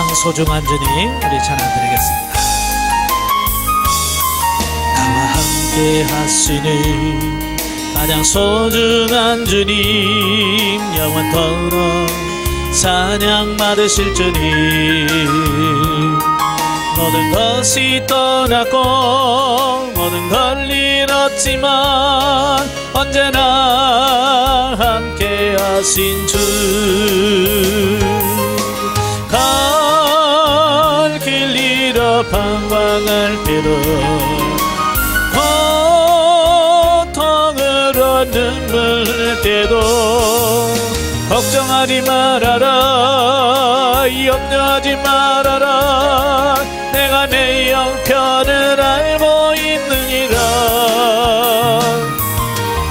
가장 소중한 주님, 우리 찬양 드리겠습니다. 나와 함께 하시는 가장 소중한 주님, 영원토록 찬양 받으실 주님. 모든 것이 떠났고 모든 걸 잃었지만 언제나 함께 하신 주. 갈 길 잃어 방황할 때도 고통으로 눈물 흘릴 때도 걱정하지 말아라, 염려하지 말아라, 내가 내 형편을 알고 있느니라.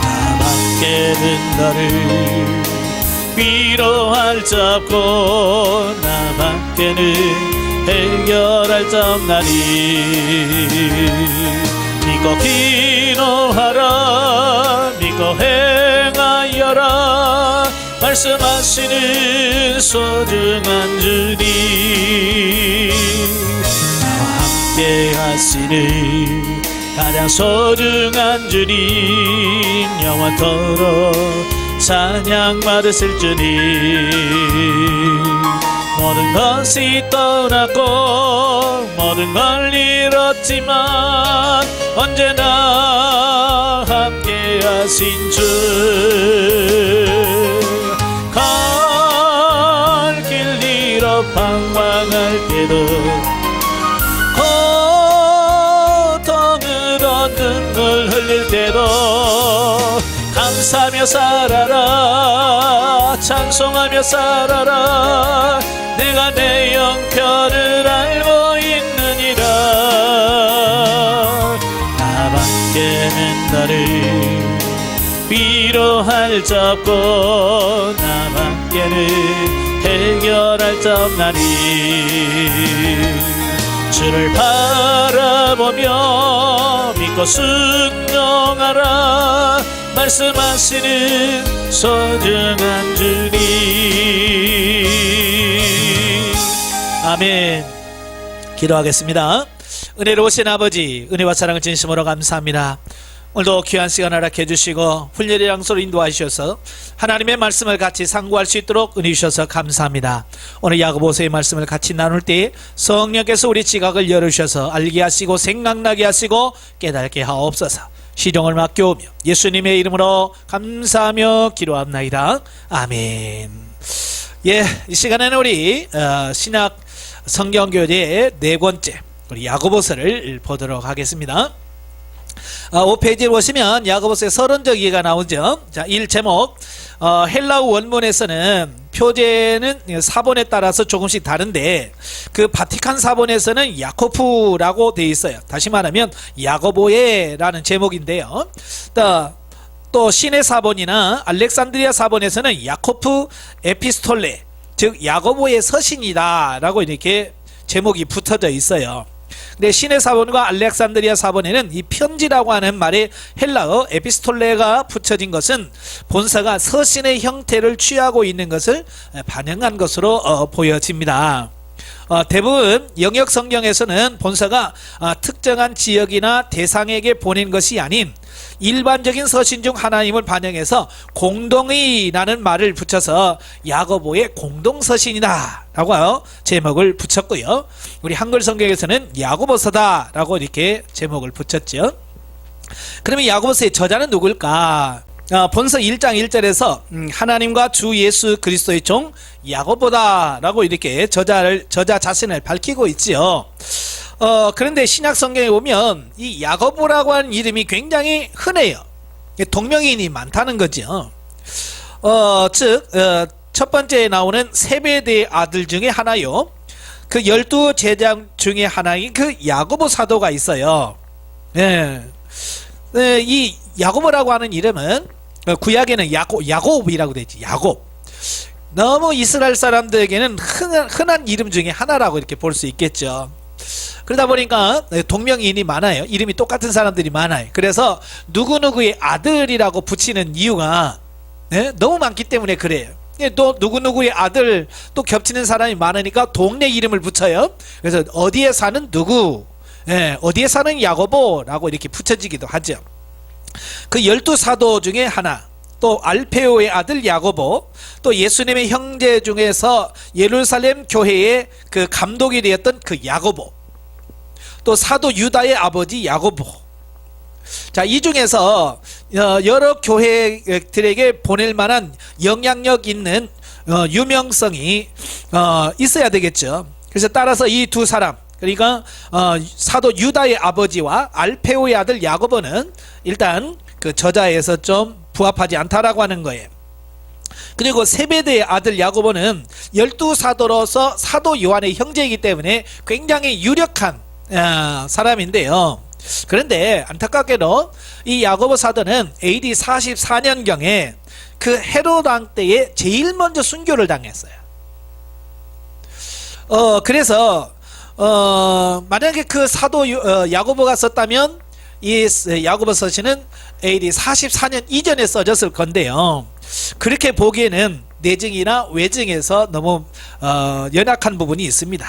나밖에는 너를 위로할 자 없고 나밖에는 해결할 자 없나니. 믿고 기도하라, 믿고 행하여라, 말씀하시는 소중한 주님. 나와 함께 하시는 가장 소중한 주님, 영원토록 찬양 받으실 주님. 모든 것이 떠났고 모든 걸 잃었지만 언제나 함께 하신 주. 갈 길 잃어 방황할 때도 고통으로 눈물 흘릴 때도 감사하며 살아라, 찬송하며 살아라, 내가 내 형편을 알고 있느니라. 나밖에는 너를 위로할 자 없고 나밖에는 해결할 자 없나니. 주를 바라보며 믿고 순종하라, 말씀하시는 소중한 주님. 아멘. 기도하겠습니다. 은혜로우신 아버지, 은혜와 사랑을 진심으로 감사합니다. 오늘도 귀한 시간 허락해 주시고 훈련의 장소로 인도하셔서 하나님의 말씀을 같이 상고할 수 있도록 은혜 주셔서 감사합니다. 오늘 야고보서의 말씀을 같이 나눌 때 성령께서 우리 지각을 열으셔서 알게 하시고 생각나게 하시고 깨닫게 하옵소서. 시종을 맡겨오며 예수님의 이름으로 감사하며 기도합나이다. 아멘. 예, 이 시간에는 우리 신약 성경교재의 네 번째 우리 야고보서를 보도록 하겠습니다. 5페이지에 보시면 야고보서의 서론적이가 나오죠. 자, 1제목, 헬라어 원문에서는 표제는 사본에 따라서 조금씩 다른데 그 바티칸 사본에서는 야코프라고 되어 있어요. 다시 말하면 야고보에라는 제목인데요. 또 시내 사본이나 알렉산드리아 사본에서는 야코프 에피스톨레, 즉 야고보의 서신이다 라고 이렇게 제목이 붙어져 있어요. 근데 시내 사본과 알렉산드리아 사본에는 이 편지라고 하는 말에 헬라어 에피스톨레가 붙여진 것은 본서가 서신의 형태를 취하고 있는 것을 반영한 것으로 보여집니다. 대부분 영역 성경에서는 본서가 특정한 지역이나 대상에게 보낸 것이 아닌 일반적인 서신 중 하나임을 반영해서 공동의라는 말을 붙여서 야고보의 공동서신이다 라고 제목을 붙였고요. 우리 한글 성경에서는 야고보서다 라고 이렇게 제목을 붙였죠. 그러면 야고보서의 저자는 누굴까? 본서 1장 1절에서 하나님과 주 예수 그리스도의 종 야고보다 라고 이렇게 저자 자신을 밝히고 있지요. 그런데 신약 성경에 보면 이 야고보라고 하는 이름이 굉장히 흔해요. 동명이인이 많다는 거죠. 즉 첫 번째에 나오는 세베대의 아들 중에 하나요. 그 12제자 중에 하나인 그 야고보 사도가 있어요. 이 야고보라고 하는 이름은 구약에는 야곱이라고 되지. 야곱. 너무 이스라엘 사람들에게는 흔한 이름 중에 하나라고 이렇게 볼 수 있겠죠. 그러다 보니까 동명이인이 많아요. 이름이 똑같은 사람들이 많아요. 그래서 누구누구의 아들이라고 붙이는 이유가 너무 많기 때문에 그래요. 또 누구누구의 아들 또 겹치는 사람이 많으니까 동네 이름을 붙여요. 그래서 어디에 사는 누구, 어디에 사는 야고보라고 이렇게 붙여지기도 하죠. 그 12사도 중에 하나, 또 알페오의 아들 야고보, 또 예수님의 형제 중에서 예루살렘 교회의 그 감독이 되었던 그 야고보, 또 사도 유다의 아버지 야고보. 자, 이 중에서 여러 교회들에게 보낼 만한 영향력 있는 유명성이 있어야 되겠죠. 그래서 따라서 이 두 사람, 그러니까 사도 유다의 아버지와 알페오의 아들 야고보는 일단 그 저자에서 좀 부합하지 않다라고 하는 거예요. 그리고 세베대의 아들 야고보는 12사도로서 사도 요한의 형제이기 때문에 굉장히 유력한 사람인데요. 그런데 안타깝게도 이 야고보 사도는 AD 44년경에 그 헤롯 왕 때에 제일 먼저 순교를 당했어요. 그래서 만약에 그 사도 야고보가 썼다면 이 야고보 서신은 AD 44년 이전에 써졌을 건데요. 그렇게 보기에는 내증이나 외증에서 너무 연약한 부분이 있습니다.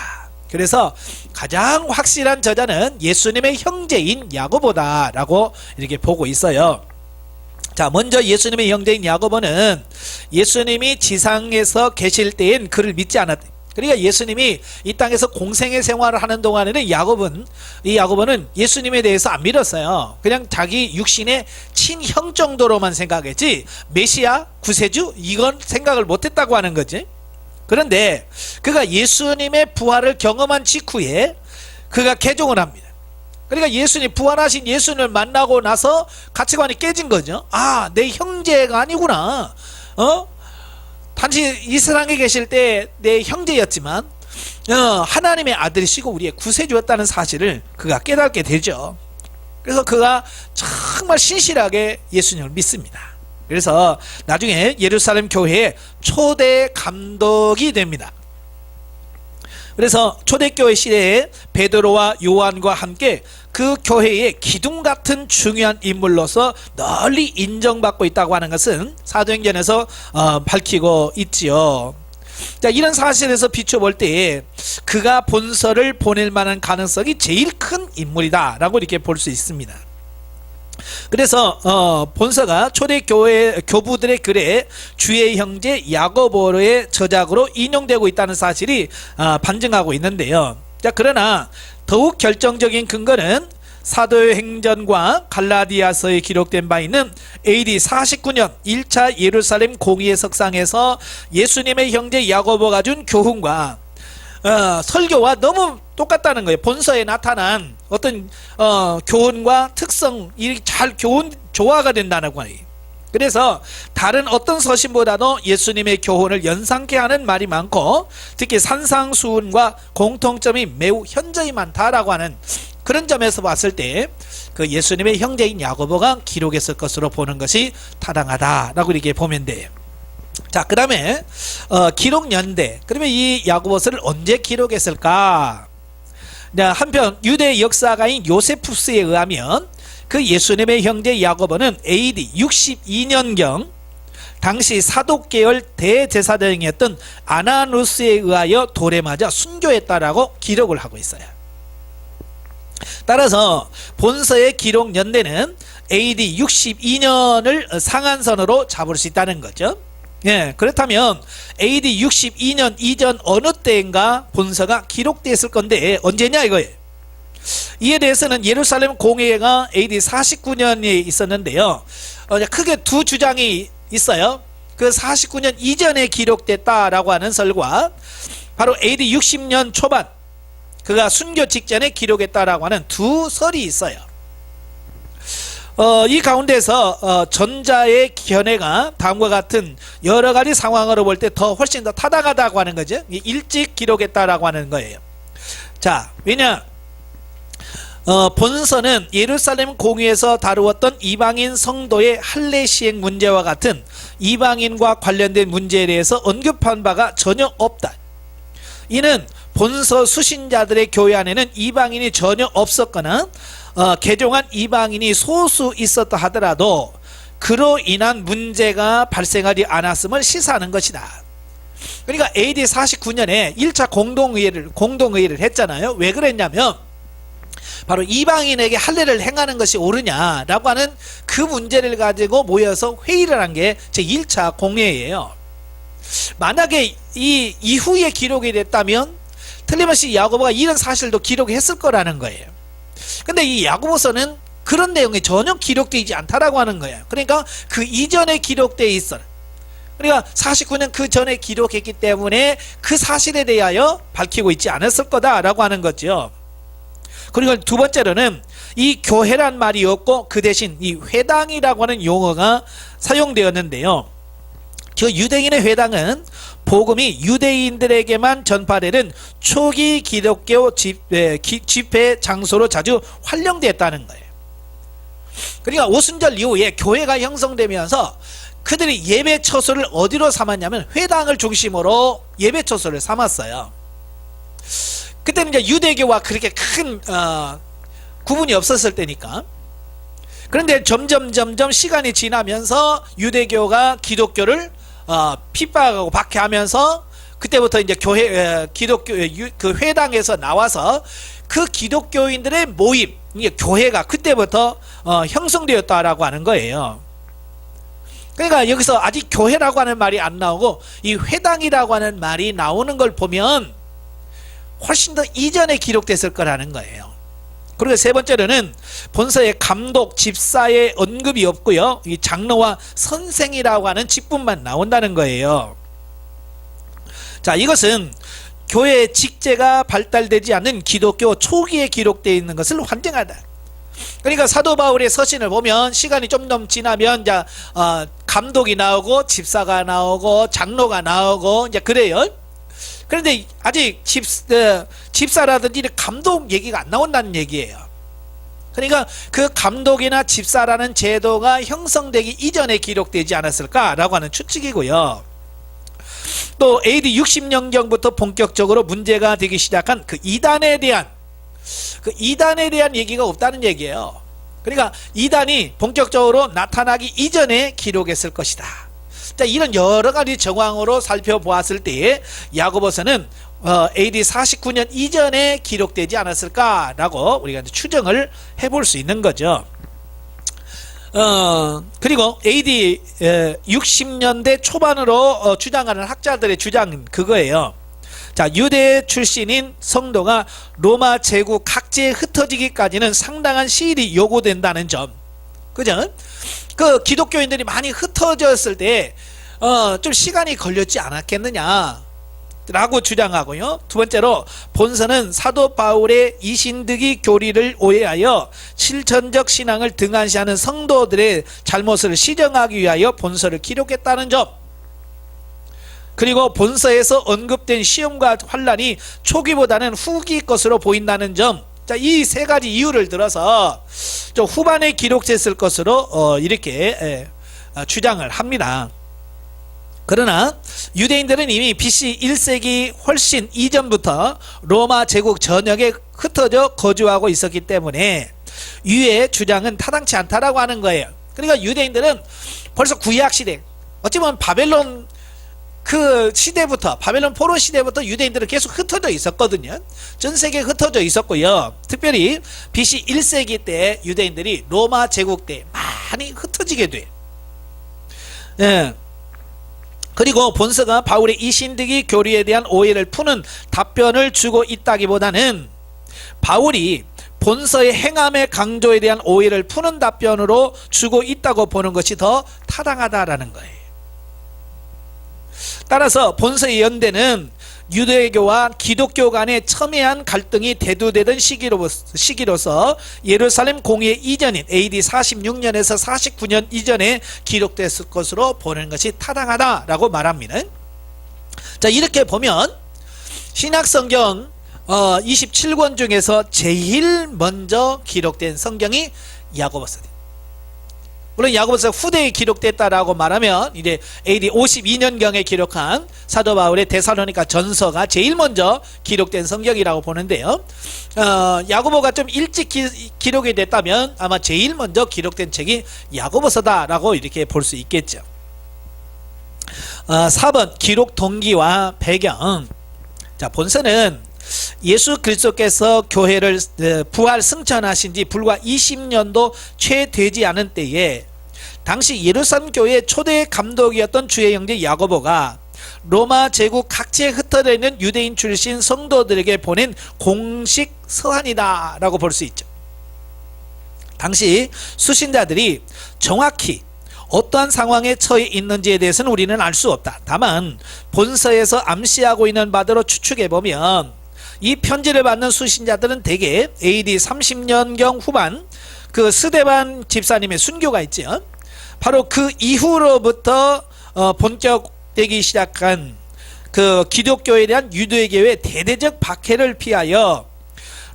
그래서 가장 확실한 저자는 예수님의 형제인 야고보다라고 이렇게 보고 있어요. 자, 먼저 예수님의 형제인 야고보는 예수님이 지상에서 계실 때엔 그를 믿지 않았다. 그러니까 예수님이 이 땅에서 공생의 생활을 하는 동안에는 이 야고보는 예수님에 대해서 안 믿었어요. 그냥 자기 육신의 친형 정도로만 생각했지 메시아, 구세주 이건 생각을 못했다고 하는 거지. 그런데 그가 예수님의 부활을 경험한 직후에 그가 개종을 합니다. 그러니까 예수님, 부활하신 예수님을 만나고 나서 가치관이 깨진 거죠. 아, 내 형제가 아니구나. 단지 이 세상에 계실 때 내 형제였지만 하나님의 아들이시고 우리의 구세주였다는 사실을 그가 깨닫게 되죠. 그래서 그가 정말 신실하게 예수님을 믿습니다. 그래서 나중에 예루살렘 교회의 초대 감독이 됩니다. 그래서 초대교회 시대에 베드로와 요한과 함께 그 교회의 기둥 같은 중요한 인물로서 널리 인정받고 있다고 하는 것은 사도행전에서 밝히고 있지요. 자, 이런 사실에서 비춰볼 때 그가 본서를 보낼 만한 가능성이 제일 큰 인물이다 라고 이렇게 볼 수 있습니다. 그래서 본서가 초대교회 교부들의 글에 주의 형제 야고보의 저작으로 인용되고 있다는 사실이 반증하고 있는데요. 자, 그러나 더욱 결정적인 근거는 사도행전과 갈라디아서에 기록된 바 있는 AD 49년 1차 예루살렘 공의회 석상에서 예수님의 형제 야고보가 준 교훈과 설교와 너무 똑같다는 거예요. 본서에 나타난 어떤 교훈과 특성이 잘 조화가 된다는 거예요. 그래서 다른 어떤 서신보다도 예수님의 교훈을 연상케 하는 말이 많고 특히 산상수훈과 공통점이 매우 현저히 많다라고 하는 그런 점에서 봤을 때 그 예수님의 형제인 야고보가 기록했을 것으로 보는 것이 타당하다라고 이렇게 보면 돼요. 자, 그 다음에 기록 연대. 그러면 이 야고보서를 언제 기록했을까? 한편 유대 역사가인 요세푸스에 의하면 그 예수님의 형제 야고보는 AD 62년경 당시 사독계열 대제사장이었던 아나누스에 의하여 돌에 맞아 순교했다라고 기록을 하고 있어요. 따라서 본서의 기록 연대는 AD 62년을 상한선으로 잡을 수 있다는 거죠. 예, 그렇다면 AD 62년 이전 어느 때인가 본서가 기록되었을 건데 언제냐 이거예요. 이에 대해서는 예루살렘 공회가 AD 49년에 있었는데요. 크게 두 주장이 있어요. 그 49년 이전에 기록됐다라고 하는 설과 바로 AD 60년 초반 그가 순교 직전에 기록했다라고 하는 두 설이 있어요. 이 가운데서 전자의 견해가 다음과 같은 여러 가지 상황으로 볼 때 더 훨씬 더 타당하다고 하는 거죠. 일찍 기록했다라고 하는 거예요. 자, 왜냐? 본서는 예루살렘 공의에서 다루었던 이방인 성도의 할례 시행 문제와 같은 이방인과 관련된 문제에 대해서 언급한 바가 전혀 없다. 이는 본서 수신자들의 교회 안에는 이방인이 전혀 없었거나 개종한 이방인이 소수 있었다 하더라도 그로 인한 문제가 발생하지 않았음을 시사하는 것이다. 그러니까 AD 49년에 1차 공동의회를 했잖아요. 왜 그랬냐면 바로 이방인에게 할례를 행하는 것이 옳으냐라고 하는 그 문제를 가지고 모여서 회의를 한 게 제1차 공회예요. 만약에 이 이후에 기록이 됐다면 틀림없이 야고보가 이런 사실도 기록했을 거라는 거예요. 근데 이 야고보서는 그런 내용이 전혀 기록되지 않다라고 하는 거예요. 그러니까 그 이전에 기록되어 있어. 그러니까 49년 그 전에 기록했기 때문에 그 사실에 대하여 밝히고 있지 않았을 거다라고 하는 거죠. 그리고 두 번째로는 이 교회란 말이 없고 그 대신 이 회당이라고 하는 용어가 사용되었는데요. 그 유대인의 회당은 복음이 유대인들에게만 전파되는 초기 기독교 집회 장소로 자주 활용됐다는 거예요. 그러니까 오순절 이후에 교회가 형성되면서 그들이 예배 처소를 어디로 삼았냐면 회당을 중심으로 예배 처소를 삼았어요. 그때는 이제 유대교와 그렇게 큰 구분이 없었을 때니까. 그런데 점점 시간이 지나면서 유대교가 기독교를 핍박하고 박해하면서 그때부터 이제 기독교 그 회당에서 나와서 그 기독교인들의 모임, 이게 교회가 그때부터 형성되었다라고 하는 거예요. 그러니까 여기서 아직 교회라고 하는 말이 안 나오고 이 회당이라고 하는 말이 나오는 걸 보면 훨씬 더 이전에 기록됐을 거라는 거예요. 그리고 세 번째로는 본서의 감독, 집사의 언급이 없고요. 이 장로와 선생이라고 하는 직분만 나온다는 거예요. 자, 이것은 교회의 직제가 발달되지 않는 기독교 초기에 기록되어 있는 것을 환증하다. 그러니까 사도 바울의 서신을 보면 시간이 좀 더 지나면 이제 감독이 나오고 집사가 나오고 장로가 나오고 이제 그래요. 그런데 아직 집사라든지 감독 얘기가 안 나온다는 얘기예요. 그러니까 그 감독이나 집사라는 제도가 형성되기 이전에 기록되지 않았을까라고 하는 추측이고요. 또 AD 60년경부터 본격적으로 문제가 되기 시작한 그 이단에 대한 얘기가 없다는 얘기예요. 그러니까 이단이 본격적으로 나타나기 이전에 기록했을 것이다. 자, 이런 여러 가지 정황으로 살펴보았을 때에 야고보서는 AD 49년 이전에 기록되지 않았을까라고 우리가 추정을 해볼 수 있는 거죠. 그리고 AD 60년대 초반으로 주장하는 학자들의 주장은 그거예요. 자, 유대 출신인 성도가 로마 제국 각지에 흩어지기까지는 상당한 시일이 요구된다는 점. 그죠? 그 기독교인들이 많이 흩어졌을 때 좀 시간이 걸렸지 않았겠느냐 라고 주장하고요. 두 번째로 본서는 사도 바울의 이신득이 교리를 오해하여 실천적 신앙을 등한시하는 성도들의 잘못을 시정하기 위하여 본서를 기록했다는 점. 그리고 본서에서 언급된 시험과 환란이 초기보다는 후기 것으로 보인다는 점. 자, 이 세 가지 이유를 들어서 좀 후반에 기록됐을 것으로 이렇게 주장을 합니다. 그러나 유대인들은 이미 BC 1세기 훨씬 이전부터 로마 제국 전역에 흩어져 거주하고 있었기 때문에 유의 주장은 타당치 않다라고 하는 거예요. 그러니까 유대인들은 벌써 구약 시대, 어찌 보면 바벨론 그 시대부터, 바벨론 포로 시대부터 유대인들은 계속 흩어져 있었거든요. 전 세계에 흩어져 있었고요. 특별히 BC 1세기 때 유대인들이 로마 제국 때 많이 흩어지게 돼. 예. 그리고 본서가 바울의 이신득이 교리에 대한 오해를 푸는 답변을 주고 있다기보다는 바울이 본서의 행함의 강조에 대한 오해를 푸는 답변으로 주고 있다고 보는 것이 더 타당하다라는 거예요. 따라서 본서의 연대는 유대교와 기독교 간의 첨예한 갈등이 대두되던 시기로서 예루살렘 공회 이전인 AD 46년에서 49년 이전에 기록됐을 것으로 보는 것이 타당하다라고 말합니다. 자, 이렇게 보면 신약성경 27권 중에서 제일 먼저 기록된 성경이 야고보서입니다. 물론 야고보서 후대에 기록됐다라고 말하면 이제 AD 52년경에 기록한 사도 바울의 데살로니가 전서가 제일 먼저 기록된 성경이라고 보는데요. 야고보가 좀 일찍 기록이 됐다면 아마 제일 먼저 기록된 책이 야고보서다라고 이렇게 볼 수 있겠죠. 4번 기록 동기와 배경. 자, 본서는 예수 그리스도께서 교회를 부활 승천하신 지 불과 20년도 채 되지 않은 때에 당시 예루살렘 교회의 초대 감독이었던 주의 형제 야고보가 로마 제국 각지에 흩어져 있는 유대인 출신 성도들에게 보낸 공식 서한이다 라고 볼 수 있죠. 당시 수신자들이 정확히 어떠한 상황에 처해 있는지에 대해서는 우리는 알 수 없다. 다만 본서에서 암시하고 있는 바대로 추측해보면 이 편지를 받는 수신자들은 대개 AD 30년경 후반 그 스데반 집사님의 순교가 있죠. 바로 그 이후로부터 본격되기 시작한 그 기독교에 대한 유대교의 대대적 박해를 피하여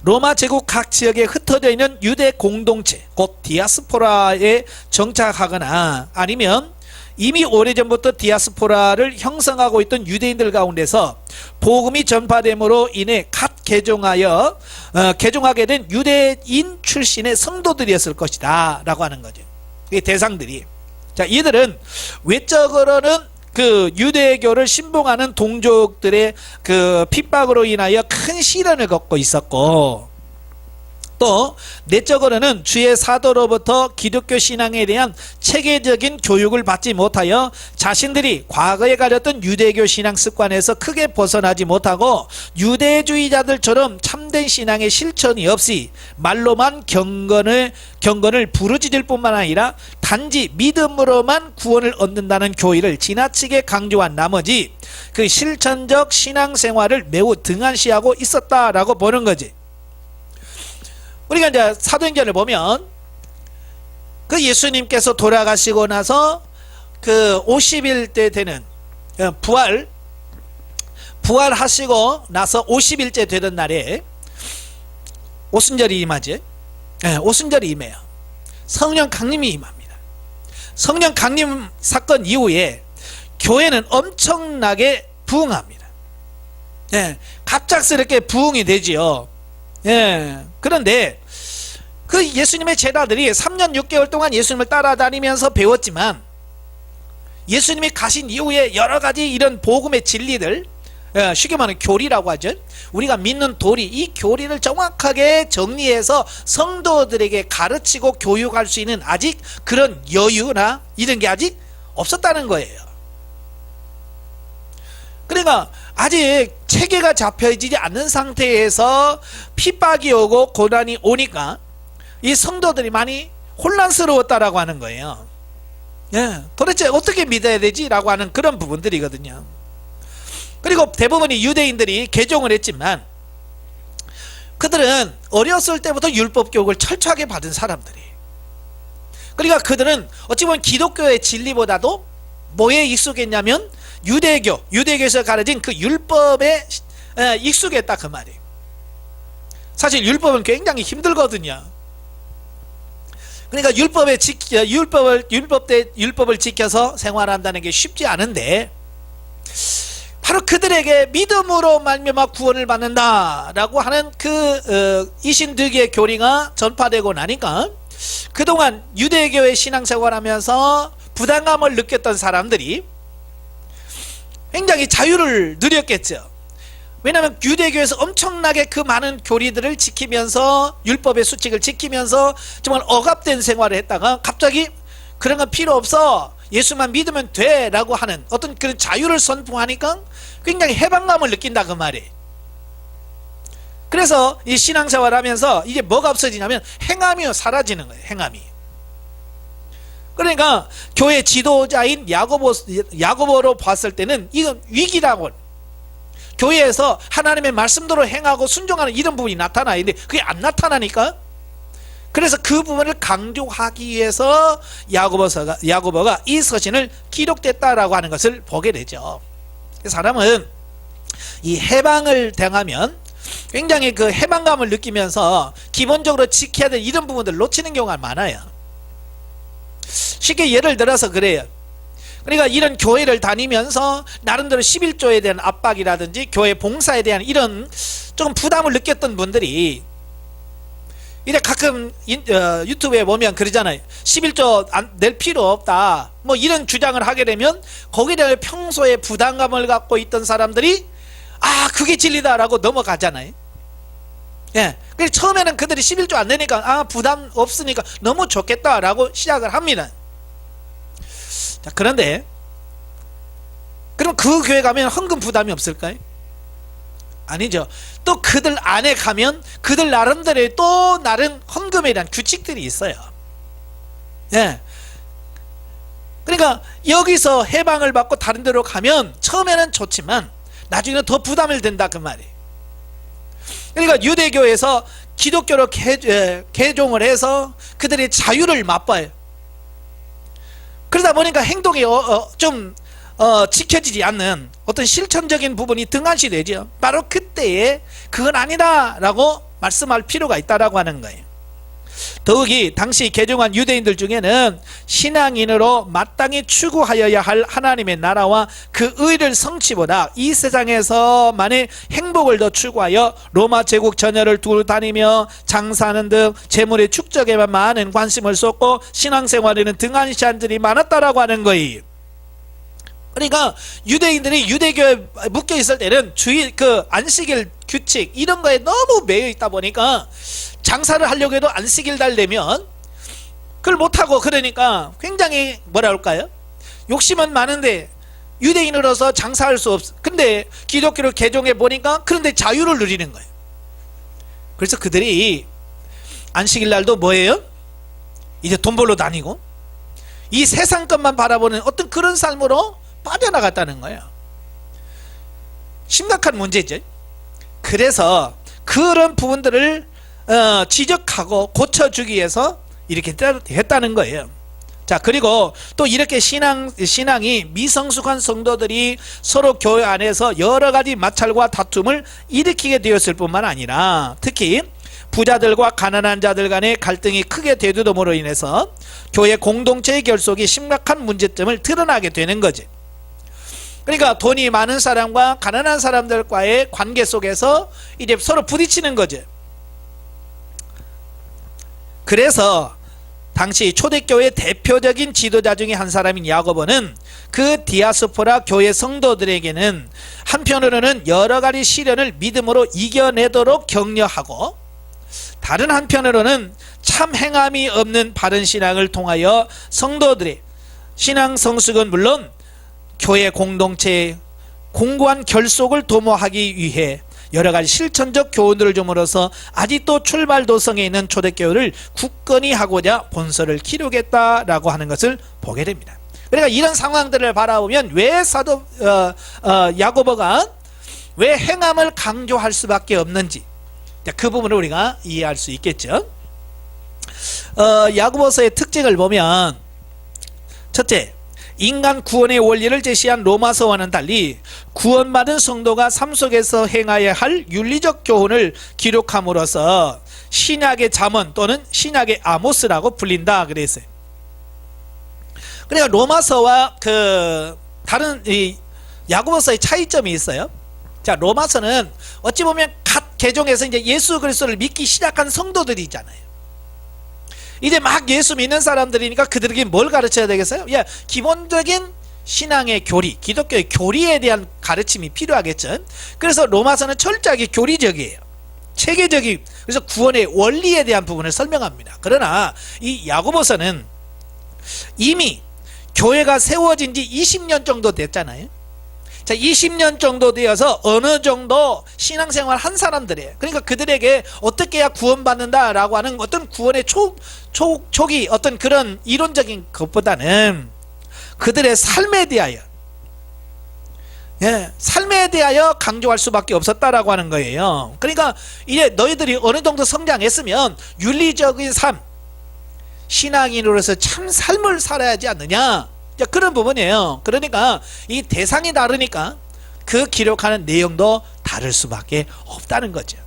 로마 제국 각 지역에 흩어져 있는 유대 공동체, 곧 디아스포라에 정착하거나 아니면 이미 오래전부터 디아스포라를 형성하고 있던 유대인들 가운데서 복음이 전파됨으로 인해 갓 개종하게 된 유대인 출신의 성도들이었을 것이다 라고 하는 거죠. 이 대상들이. 자, 이들은 외적으로는 그 유대교를 신봉하는 동족들의 그 핍박으로 인하여 큰 시련을 겪고 있었고, 또 내적으로는 주의 사도로부터 기독교 신앙에 대한 체계적인 교육을 받지 못하여 자신들이 과거에 가졌던 유대교 신앙 습관에서 크게 벗어나지 못하고 유대주의자들처럼 참된 신앙의 실천이 없이 말로만 경건을 부르짖을 뿐만 아니라 단지 믿음으로만 구원을 얻는다는 교리를 지나치게 강조한 나머지 그 실천적 신앙생활을 매우 등한시하고 있었다라고 보는 거지. 우리가 이제 사도행전을 보면 그 예수님께서 돌아가시고 나서 그 50일째 되는 부활하시고 나서 50일째 되던 날에 오순절이 임하지. 오순절이 임해요. 성령 강림이 임합니다. 성령 강림 사건 이후에 교회는 엄청나게 부흥합니다. 갑작스럽게 부흥이 되지요. 그런데 그 예수님의 제자들이 3년 6개월 동안 예수님을 따라다니면서 배웠지만 예수님이 가신 이후에 여러 가지 이런 복음의 진리들, 쉽게 말하는 교리라고 하죠. 우리가 믿는 도리, 이 교리를 정확하게 정리해서 성도들에게 가르치고 교육할 수 있는 아직 그런 여유나 이런 게 아직 없었다는 거예요. 그러니까 아직 체계가 잡혀지지 않는 상태에서 핍박이 오고 고난이 오니까 이 성도들이 많이 혼란스러웠다라고 하는 거예요. 도대체 어떻게 믿어야 되지? 라고 하는 그런 부분들이거든요. 그리고 대부분이 유대인들이 개종을 했지만 그들은 어렸을 때부터 율법 교육을 철저하게 받은 사람들이. 그러니까 그들은 어찌 보면 기독교의 진리보다도 뭐에 익숙했냐면 유대교에서 가르친 그 율법에 익숙했다 그 말이에요. 사실 율법은 굉장히 힘들거든요. 그러니까 율법을 지켜서 생활한다는 게 쉽지 않은데 바로 그들에게 믿음으로 말미암아 구원을 받는다라고 하는 그 이신득의 교리가 전파되고 나니까 그동안 유대교의 신앙생활하면서 부담감을 느꼈던 사람들이 굉장히 자유를 누렸겠죠. 왜냐하면 유대교에서 엄청나게 그 많은 교리들을 지키면서 율법의 수칙을 지키면서 정말 억압된 생활을 했다가 갑자기 그런 건 필요 없어, 예수만 믿으면 돼 라고 하는 어떤 그런 자유를 선포하니까 굉장히 해방감을 느낀다 그 말이에요. 그래서 이 신앙생활을 하면서 이게 뭐가 없어지냐면 행함이 사라지는 거예요. 행함이. 그러니까 교회 지도자인 야고보로 봤을 때는 이건 위기라고, 교회에서 하나님의 말씀대로 행하고 순종하는 이런 부분이 나타나야 되는데 그게 안 나타나니까, 그래서 그 부분을 강조하기 위해서 야고보가 이 서신을 기록됐다라고 하는 것을 보게 되죠. 사람은 이 해방을 당하면 굉장히 그 해방감을 느끼면서 기본적으로 지켜야 될 이런 부분들을 놓치는 경우가 많아요. 쉽게 예를 들어서 그래요. 그러니까 이런 교회를 다니면서 나름대로 11조에 대한 압박이라든지 교회 봉사에 대한 이런 조금 부담을 느꼈던 분들이 이래 가끔 유튜브에 보면 그러잖아요. 11조 낼 필요 없다, 뭐 이런 주장을 하게 되면 거기에 평소에 부담감을 갖고 있던 사람들이 아 그게 진리다라고 넘어가잖아요. 예, 그래서 처음에는 그들이 11조 안 내니까 아 부담 없으니까 너무 좋겠다라고 시작을 합니다. 자, 그런데 그럼 그 교회 가면 헌금 부담이 없을까요? 아니죠. 또 그들 안에 가면 그들 나름대로의 또 다른 헌금에 대한 규칙들이 있어요. 예. 그러니까 여기서 해방을 받고 다른 데로 가면 처음에는 좋지만 나중에는 더 부담을 든다 그 말이에요. 그러니까 유대교에서 기독교로 개종을 해서 그들의 자유를 맛봐요. 그러다 보니까 행동이 좀 지켜지지 않는 어떤 실천적인 부분이 등한시 되죠. 바로 그때에 그건 아니다 라고 말씀할 필요가 있다라고 하는 거예요. 더욱이 당시 개종한 유대인들 중에는 신앙인으로 마땅히 추구하여야 할 하나님의 나라와 그 의를 성취보다 이 세상에서만의 행복을 더 추구하여 로마 제국 전열을 두고 다니며 장사하는 등 재물의 축적에만 많은 관심을 쏟고 신앙생활에는 등한시한 들이 많았다라고 하는 거예요. 그러니까 유대인들이 유대교에 묶여 있을 때는 안식일 규칙 이런 거에 너무 매여 있다 보니까 장사를 하려고 해도 안식일 날 되면 그걸 못하고, 그러니까 굉장히 뭐라 할까요? 욕심은 많은데 유대인으로서 장사할 수 없어. 근데 기독교를 개종해 보니까 그런데 자유를 누리는 거예요. 그래서 그들이 안식일 날도 뭐예요? 이제 돈 벌러 다니고 이 세상 것만 바라보는 어떤 그런 삶으로 빠져나갔다는 거예요. 심각한 문제죠. 그래서 그런 부분들을 지적하고 고쳐주기 위해서 이렇게 했다는 거예요. 자, 그리고 또 이렇게 신앙이 미성숙한 성도들이 서로 교회 안에서 여러 가지 마찰과 다툼을 일으키게 되었을 뿐만 아니라 특히 부자들과 가난한 자들 간의 갈등이 크게 대두됨으로 인해서 교회 공동체의 결속이 심각한 문제점을 드러나게 되는 거지. 그러니까 돈이 많은 사람과 가난한 사람들과의 관계 속에서 이제 서로 부딪히는 거죠. 그래서 당시 초대교회 대표적인 지도자 중에 한 사람인 야고보는 그 디아스포라 교회 성도들에게는 한편으로는 여러 가지 시련을 믿음으로 이겨내도록 격려하고, 다른 한편으로는 참 행함이 없는 바른 신앙을 통하여 성도들의 신앙 성숙은 물론 교회 공동체의 공고한 결속을 도모하기 위해 여러 가지 실천적 교훈들을 줌으로써 아직도 출발 도성에 있는 초대교회를 굳건히 하고자 본서를 기록했다라고 하는 것을 보게 됩니다. 그러니까 이런 상황들을 바라보면 왜 사도 야고보가 왜 행함을 강조할 수밖에 없는지 그 부분을 우리가 이해할 수 있겠죠. 야고보서의 특징을 보면, 첫째, 인간 구원의 원리를 제시한 로마서와는 달리 구원받은 성도가 삶 속에서 행해야 할 윤리적 교훈을 기록함으로써 신약의 잠언 또는 신약의 아모스라고 불린다 그랬어요. 그러니까 로마서와 다른 이 야고보서의 차이점이 있어요. 자, 로마서는 어찌 보면 갓 개종해서 이제 예수 그리스도를 믿기 시작한 성도들이 있잖아요. 이제 막 예수 믿는 사람들이니까 그들에게 뭘 가르쳐야 되겠어요? 기본적인 신앙의 교리, 기독교의 교리에 대한 가르침이 필요하겠죠. 그래서 로마서는 철저하게 교리적이에요. 체계적인, 그래서 구원의 원리에 대한 부분을 설명합니다. 그러나 이 야고보서는 이미 교회가 세워진 지 20년 정도 됐잖아요. 자, 20년 정도 되어서 어느 정도 신앙생활 한 사람들이에요. 그러니까 그들에게 어떻게 해야 구원받는다라고 하는 어떤 구원의 초기 어떤 그런 이론적인 것보다는 그들의 삶에 대하여, 삶에 대하여 강조할 수밖에 없었다라고 하는 거예요. 그러니까 이제 너희들이 어느 정도 성장했으면 윤리적인 삶, 신앙인으로서 참 삶을 살아야 하지 않느냐, 그런 부분이에요. 그러니까 이 대상이 다르니까 그 기록하는 내용도 다를 수밖에 없다는 거죠.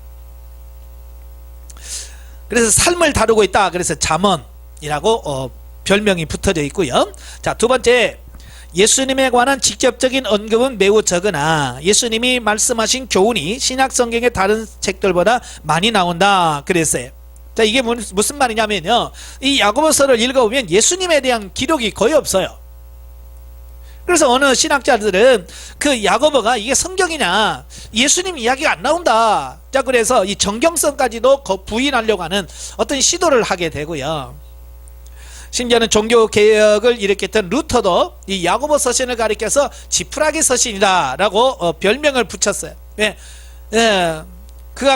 그래서 삶을 다루고 있다. 그래서 잠언이라고 별명이 붙어져 있고요. 자, 두 번째, 예수님에 관한 직접적인 언급은 매우 적으나 예수님이 말씀하신 교훈이 신약 성경의 다른 책들보다 많이 나온다 그랬어요. 자, 이게 무슨 말이냐면요, 이 야고보서를 읽어보면 예수님에 대한 기록이 거의 없어요. 그래서 어느 신학자들은 그 야고보가 이게 성경이냐, 예수님 이야기가 안 나온다. 자, 그래서 이 정경성까지도 부인하려고 하는 어떤 시도를 하게 되고요. 심지어는 종교개혁을 일으켰던 루터도 이 야고보 서신을 가리켜서 지푸라기 서신이다 라고 별명을 붙였어요. 왜? 그가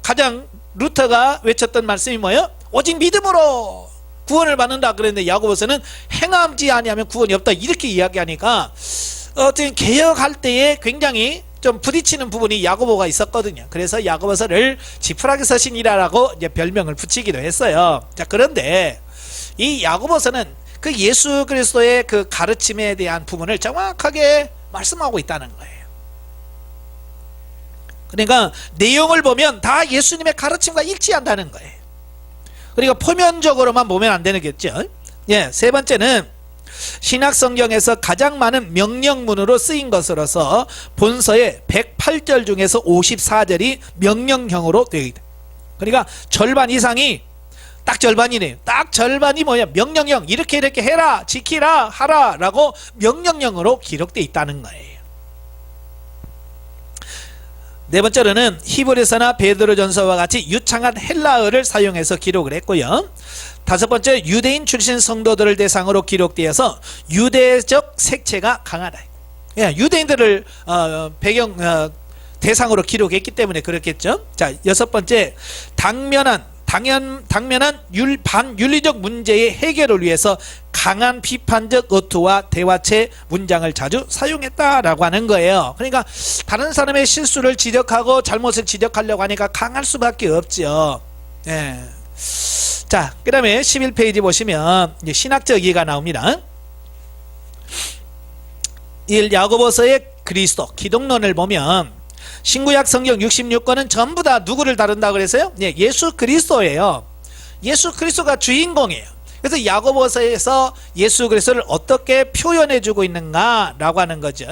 가장 루터가 외쳤던 말씀이 뭐예요? 오직 믿음으로 구원을 받는다 그랬는데, 야고보서는 행함지 아니하면 구원이 없다 이렇게 이야기하니까 어떤 개혁할 때에 굉장히 좀 부딪히는 부분이 야고보가 있었거든요. 그래서 야고보서를 지푸라기 서신이라고 이제 별명을 붙이기도 했어요. 자, 그런데 이 야고보서는 그 예수 그리스도의 그 가르침에 대한 부분을 정확하게 말씀하고 있다는 거예요. 그러니까 내용을 보면 다 예수님의 가르침과 일치한다는 거예요. 그러니까 표면적으로만 보면 안 되는 거겠죠. 예, 세 번째는 신약 성경에서 가장 많은 명령문으로 쓰인 것으로서 본서의 108절 중에서 54절이 명령형으로 되어 있다. 그러니까 절반 이상이 딱 절반이네요. 딱 절반이 뭐야? 명령형. 이렇게 해라, 지키라, 하라 라고 명령형으로 기록되어 있다는 거예요. 네 번째로는 히브리서나 베드로전서와 같이 유창한 헬라어를 사용해서 기록을 했고요. 다섯 번째, 유대인 출신 성도들을 대상으로 기록되어서 유대적 색채가 강하다. 예, 유대인들을 대상으로 기록했기 때문에 그렇겠죠. 자, 여섯 번째, 당면한 반윤리적 문제의 해결을 위해서 강한 비판적 어투와 대화체 문장을 자주 사용했다라고 하는 거예요. 그러니까 다른 사람의 실수를 지적하고 잘못을 지적하려고 하니까 강할 수밖에 없죠. 예. 자, 그 다음에 11페이지 보시면 이제 신학적 이해가 나옵니다. 야고보서의 그리스도 기독론을 보면 신구약 성경 66권은 전부 다 누구를 다룬다고 그랬어요? 네, 예수 그리스도예요. 예수 그리스도가 주인공이에요. 그래서 야고보서에서 예수 그리스도를 어떻게 표현해주고 있는가라고 하는 거죠.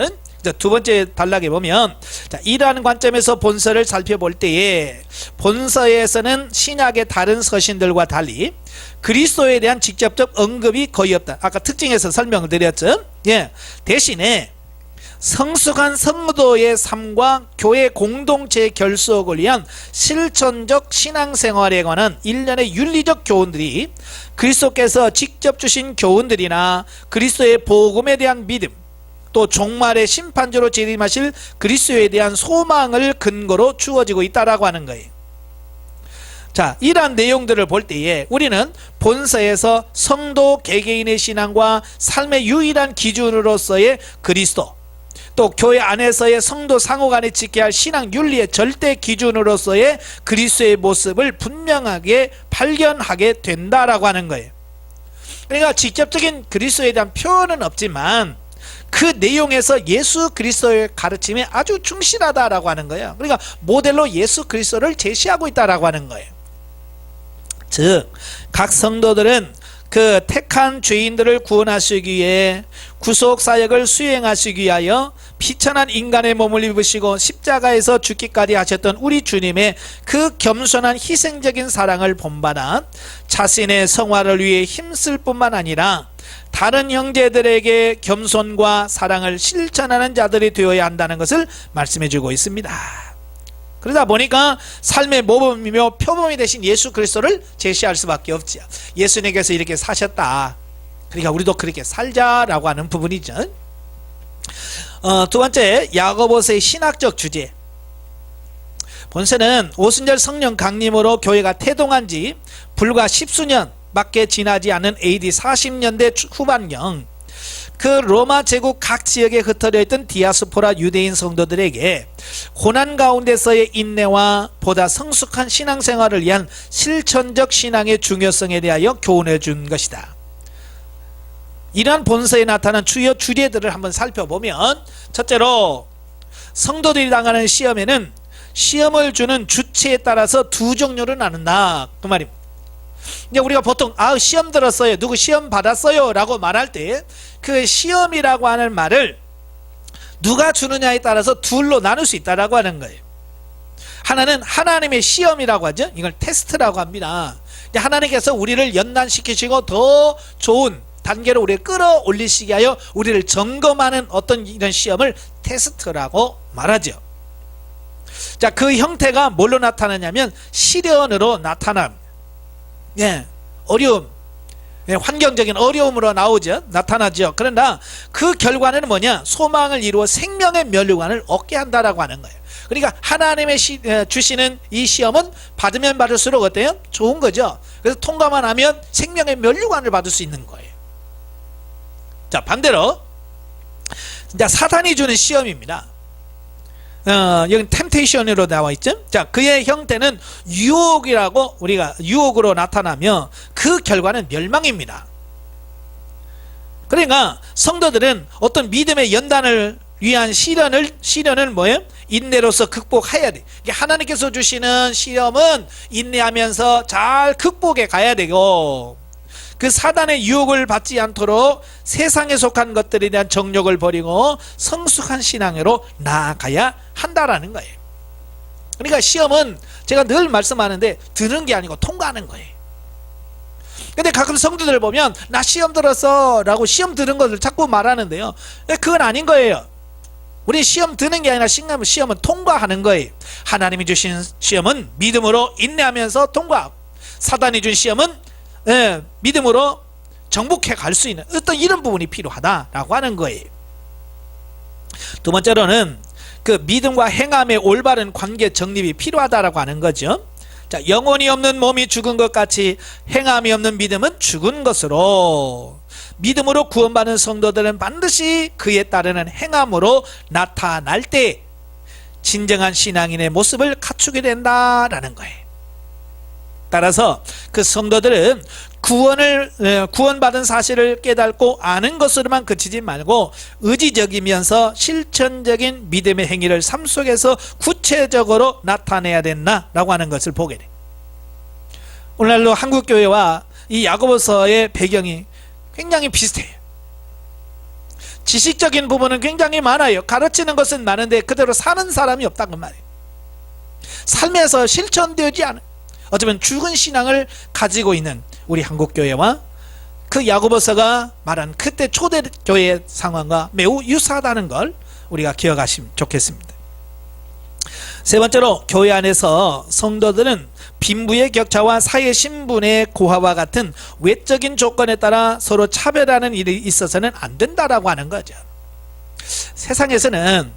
두 번째 단락에 보면, 자, 이러한 관점에서 본서를 살펴볼 때에 본서에서는 신약의 다른 서신들과 달리 그리스도에 대한 직접적 언급이 거의 없다. 아까 특징에서 설명을 드렸죠. 예, 대신에 성숙한 성도의 삶과 교회 공동체 결속을 위한 실천적 신앙생활에 관한 일련의 윤리적 교훈들이 그리스도께서 직접 주신 교훈들이나 그리스도의 복음에 대한 믿음, 또 종말의 심판주로 재림하실 그리스도에 대한 소망을 근거로 주어지고 있다라고 하는 거예요. 자, 이러한 내용들을 볼 때에 우리는 본서에서 성도 개개인의 신앙과 삶의 유일한 기준으로서의 그리스도, 또 교회 안에서의 성도 상호간에 지켜야 할 신앙 윤리의 절대 기준으로서의 그리스도의 모습을 분명하게 발견하게 된다라고 하는 거예요. 그러니까 직접적인 그리스도에 대한 표현은 없지만 그 내용에서 예수 그리스도의 가르침에 아주 충실하다라고 하는 거예요. 그러니까 모델로 예수 그리스도를 제시하고 있다라고 하는 거예요. 즉, 각 성도들은 그 택한 죄인들을 구원하시기 위해 구속사역을 수행하시기 위하여 비천한 인간의 몸을 입으시고 십자가에서 죽기까지 하셨던 우리 주님의 그 겸손한 희생적인 사랑을 본받아 자신의 성화를 위해 힘쓸 뿐만 아니라 다른 형제들에게 겸손과 사랑을 실천하는 자들이 되어야 한다는 것을 말씀해주고 있습니다. 그러다 보니까 삶의 모범이며 표범이 되신 예수 그리스도를 제시할 수밖에 없죠. 예수님께서 이렇게 사셨다, 그러니까 우리도 그렇게 살자라고 하는 부분이죠. 두 번째, 야고보서의 신학적 주제. 본서는 오순절 성령 강림으로 교회가 태동한 지 불과 10수년 밖에 지나지 않은 AD 40년대 후반경, 그 로마 제국 각 지역에 흩어져 있던 디아스포라 유대인 성도들에게 고난 가운데서의 인내와 보다 성숙한 신앙생활을 위한 실천적 신앙의 중요성에 대하여 교훈해 준 것이다. 이러한 본서에 나타난 주요 주제들을 한번 살펴보면, 첫째로 성도들이 당하는 시험에는 시험을 주는 주체에 따라서 두 종류로 나눈다, 그 말입니다. 이제 우리가 보통 시험 들었어요, 누구 시험 받았어요 라고 말할 때 그 시험이라고 하는 말을 누가 주느냐에 따라서 둘로 나눌 수 있다라고 하는 거예요. 하나는 하나님의 시험이라고 하죠. 이걸 테스트라고 합니다. 하나님께서 우리를 연단시키시고 더 좋은 단계로 우리를 끌어올리시게 하여 우리를 점검하는 어떤 이런 시험을 테스트라고 말하죠. 자, 그 형태가 뭘로 나타나냐면 시련으로 나타납니다. 예, 어려움, 예, 환경적인 어려움으로 나타나죠. 그러나 그 결과는 뭐냐? 소망을 이루어 생명의 면류관을 얻게 한다라고 하는 거예요. 그러니까 하나님의 주시는 이 시험은 받으면 받을수록 어때요? 좋은 거죠. 그래서 통과만 하면 생명의 면류관을 받을 수 있는 거예요. 자, 반대로 자, 사단이 주는 시험입니다. 여기 템테이션으로 나와 있죠. 자, 그의 형태는 유혹이라고, 우리가 유혹으로 나타나며 그 결과는 멸망입니다. 그러니까 성도들은 어떤 믿음의 연단을 위한 시련을 뭐예요? 인내로서 극복해야 돼. 하나님께서 주시는 시험은 인내하면서 잘 극복해 가야 되고, 그 사단의 유혹을 받지 않도록 세상에 속한 것들에 대한 정욕을 버리고 성숙한 신앙으로 나아가야 한다라는 거예요. 그러니까 시험은 제가 늘 말씀하는데 드는 게 아니고 통과하는 거예요. 근데 가끔 성도들 보면 나 시험 들었어 라고 시험 드는 것을 자꾸 말하는데요, 그건 아닌 거예요. 우리 시험 드는 게 아니라 시험은 통과하는 거예요. 하나님이 주신 시험은 믿음으로 인내하면서 통과하고, 사단이 준 시험은 믿음으로 정복해 갈 수 있는 어떤 이런 부분이 필요하다라고 하는 거예요. 두 번째로는 그 믿음과 행함의 올바른 관계 정립이 필요하다라고 하는 거죠. 자, 영혼이 없는 몸이 죽은 것 같이 행함이 없는 믿음은 죽은 것으로, 믿음으로 구원받은 성도들은 반드시 그에 따르는 행함으로 나타날 때 진정한 신앙인의 모습을 갖추게 된다라는 거예요. 따라서 그 성도들은 구원받은 사실을 깨닫고 아는 것으로만 그치지 말고 의지적이면서 실천적인 믿음의 행위를 삶 속에서 구체적으로 나타내야 된다라고 하는 것을 보게 돼. 오늘날로 한국교회와 이 야고보서의 배경이 굉장히 비슷해요. 지식적인 부분은 굉장히 많아요. 가르치는 것은 많은데 그대로 사는 사람이 없다는 말이에요. 삶에서 실천되지 않은, 어쩌면 죽은 신앙을 가지고 있는 우리 한국교회와 그 야고보서가 말한 그때 초대교회의 상황과 매우 유사하다는 걸 우리가 기억하시면 좋겠습니다. 세 번째로, 교회 안에서 성도들은 빈부의 격차와 사회 신분의 고하와 같은 외적인 조건에 따라 서로 차별하는 일이 있어서는 안 된다라고 하는 거죠. 세상에서는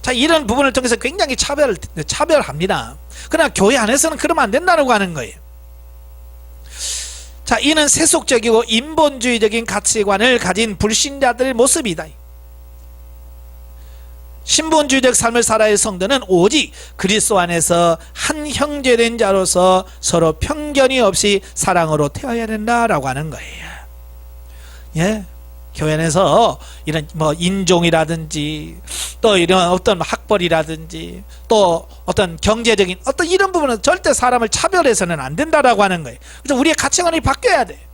자, 이런 부분을 통해서 굉장히 차별합니다. 그러나 교회 안에서는 그러면 안 된다고 하는 거예요. 자, 이는 세속적이고 인본주의적인 가치관을 가진 불신자들의 모습이다. 신본주의적 삶을 살아야 할 성도는 오직 그리스도 안에서 한 형제된 자로서 서로 편견이 없이 사랑으로 태어야 된다라고 하는 거예요. 예, 교회 안에서 이런 뭐 인종이라든지 또 이런 어떤 학벌이라든지 또 어떤 경제적인 어떤 이런 부분은 절대 사람을 차별해서는 안 된다라고 하는 거예요. 그래서 우리의 가치관이 바뀌어야 돼.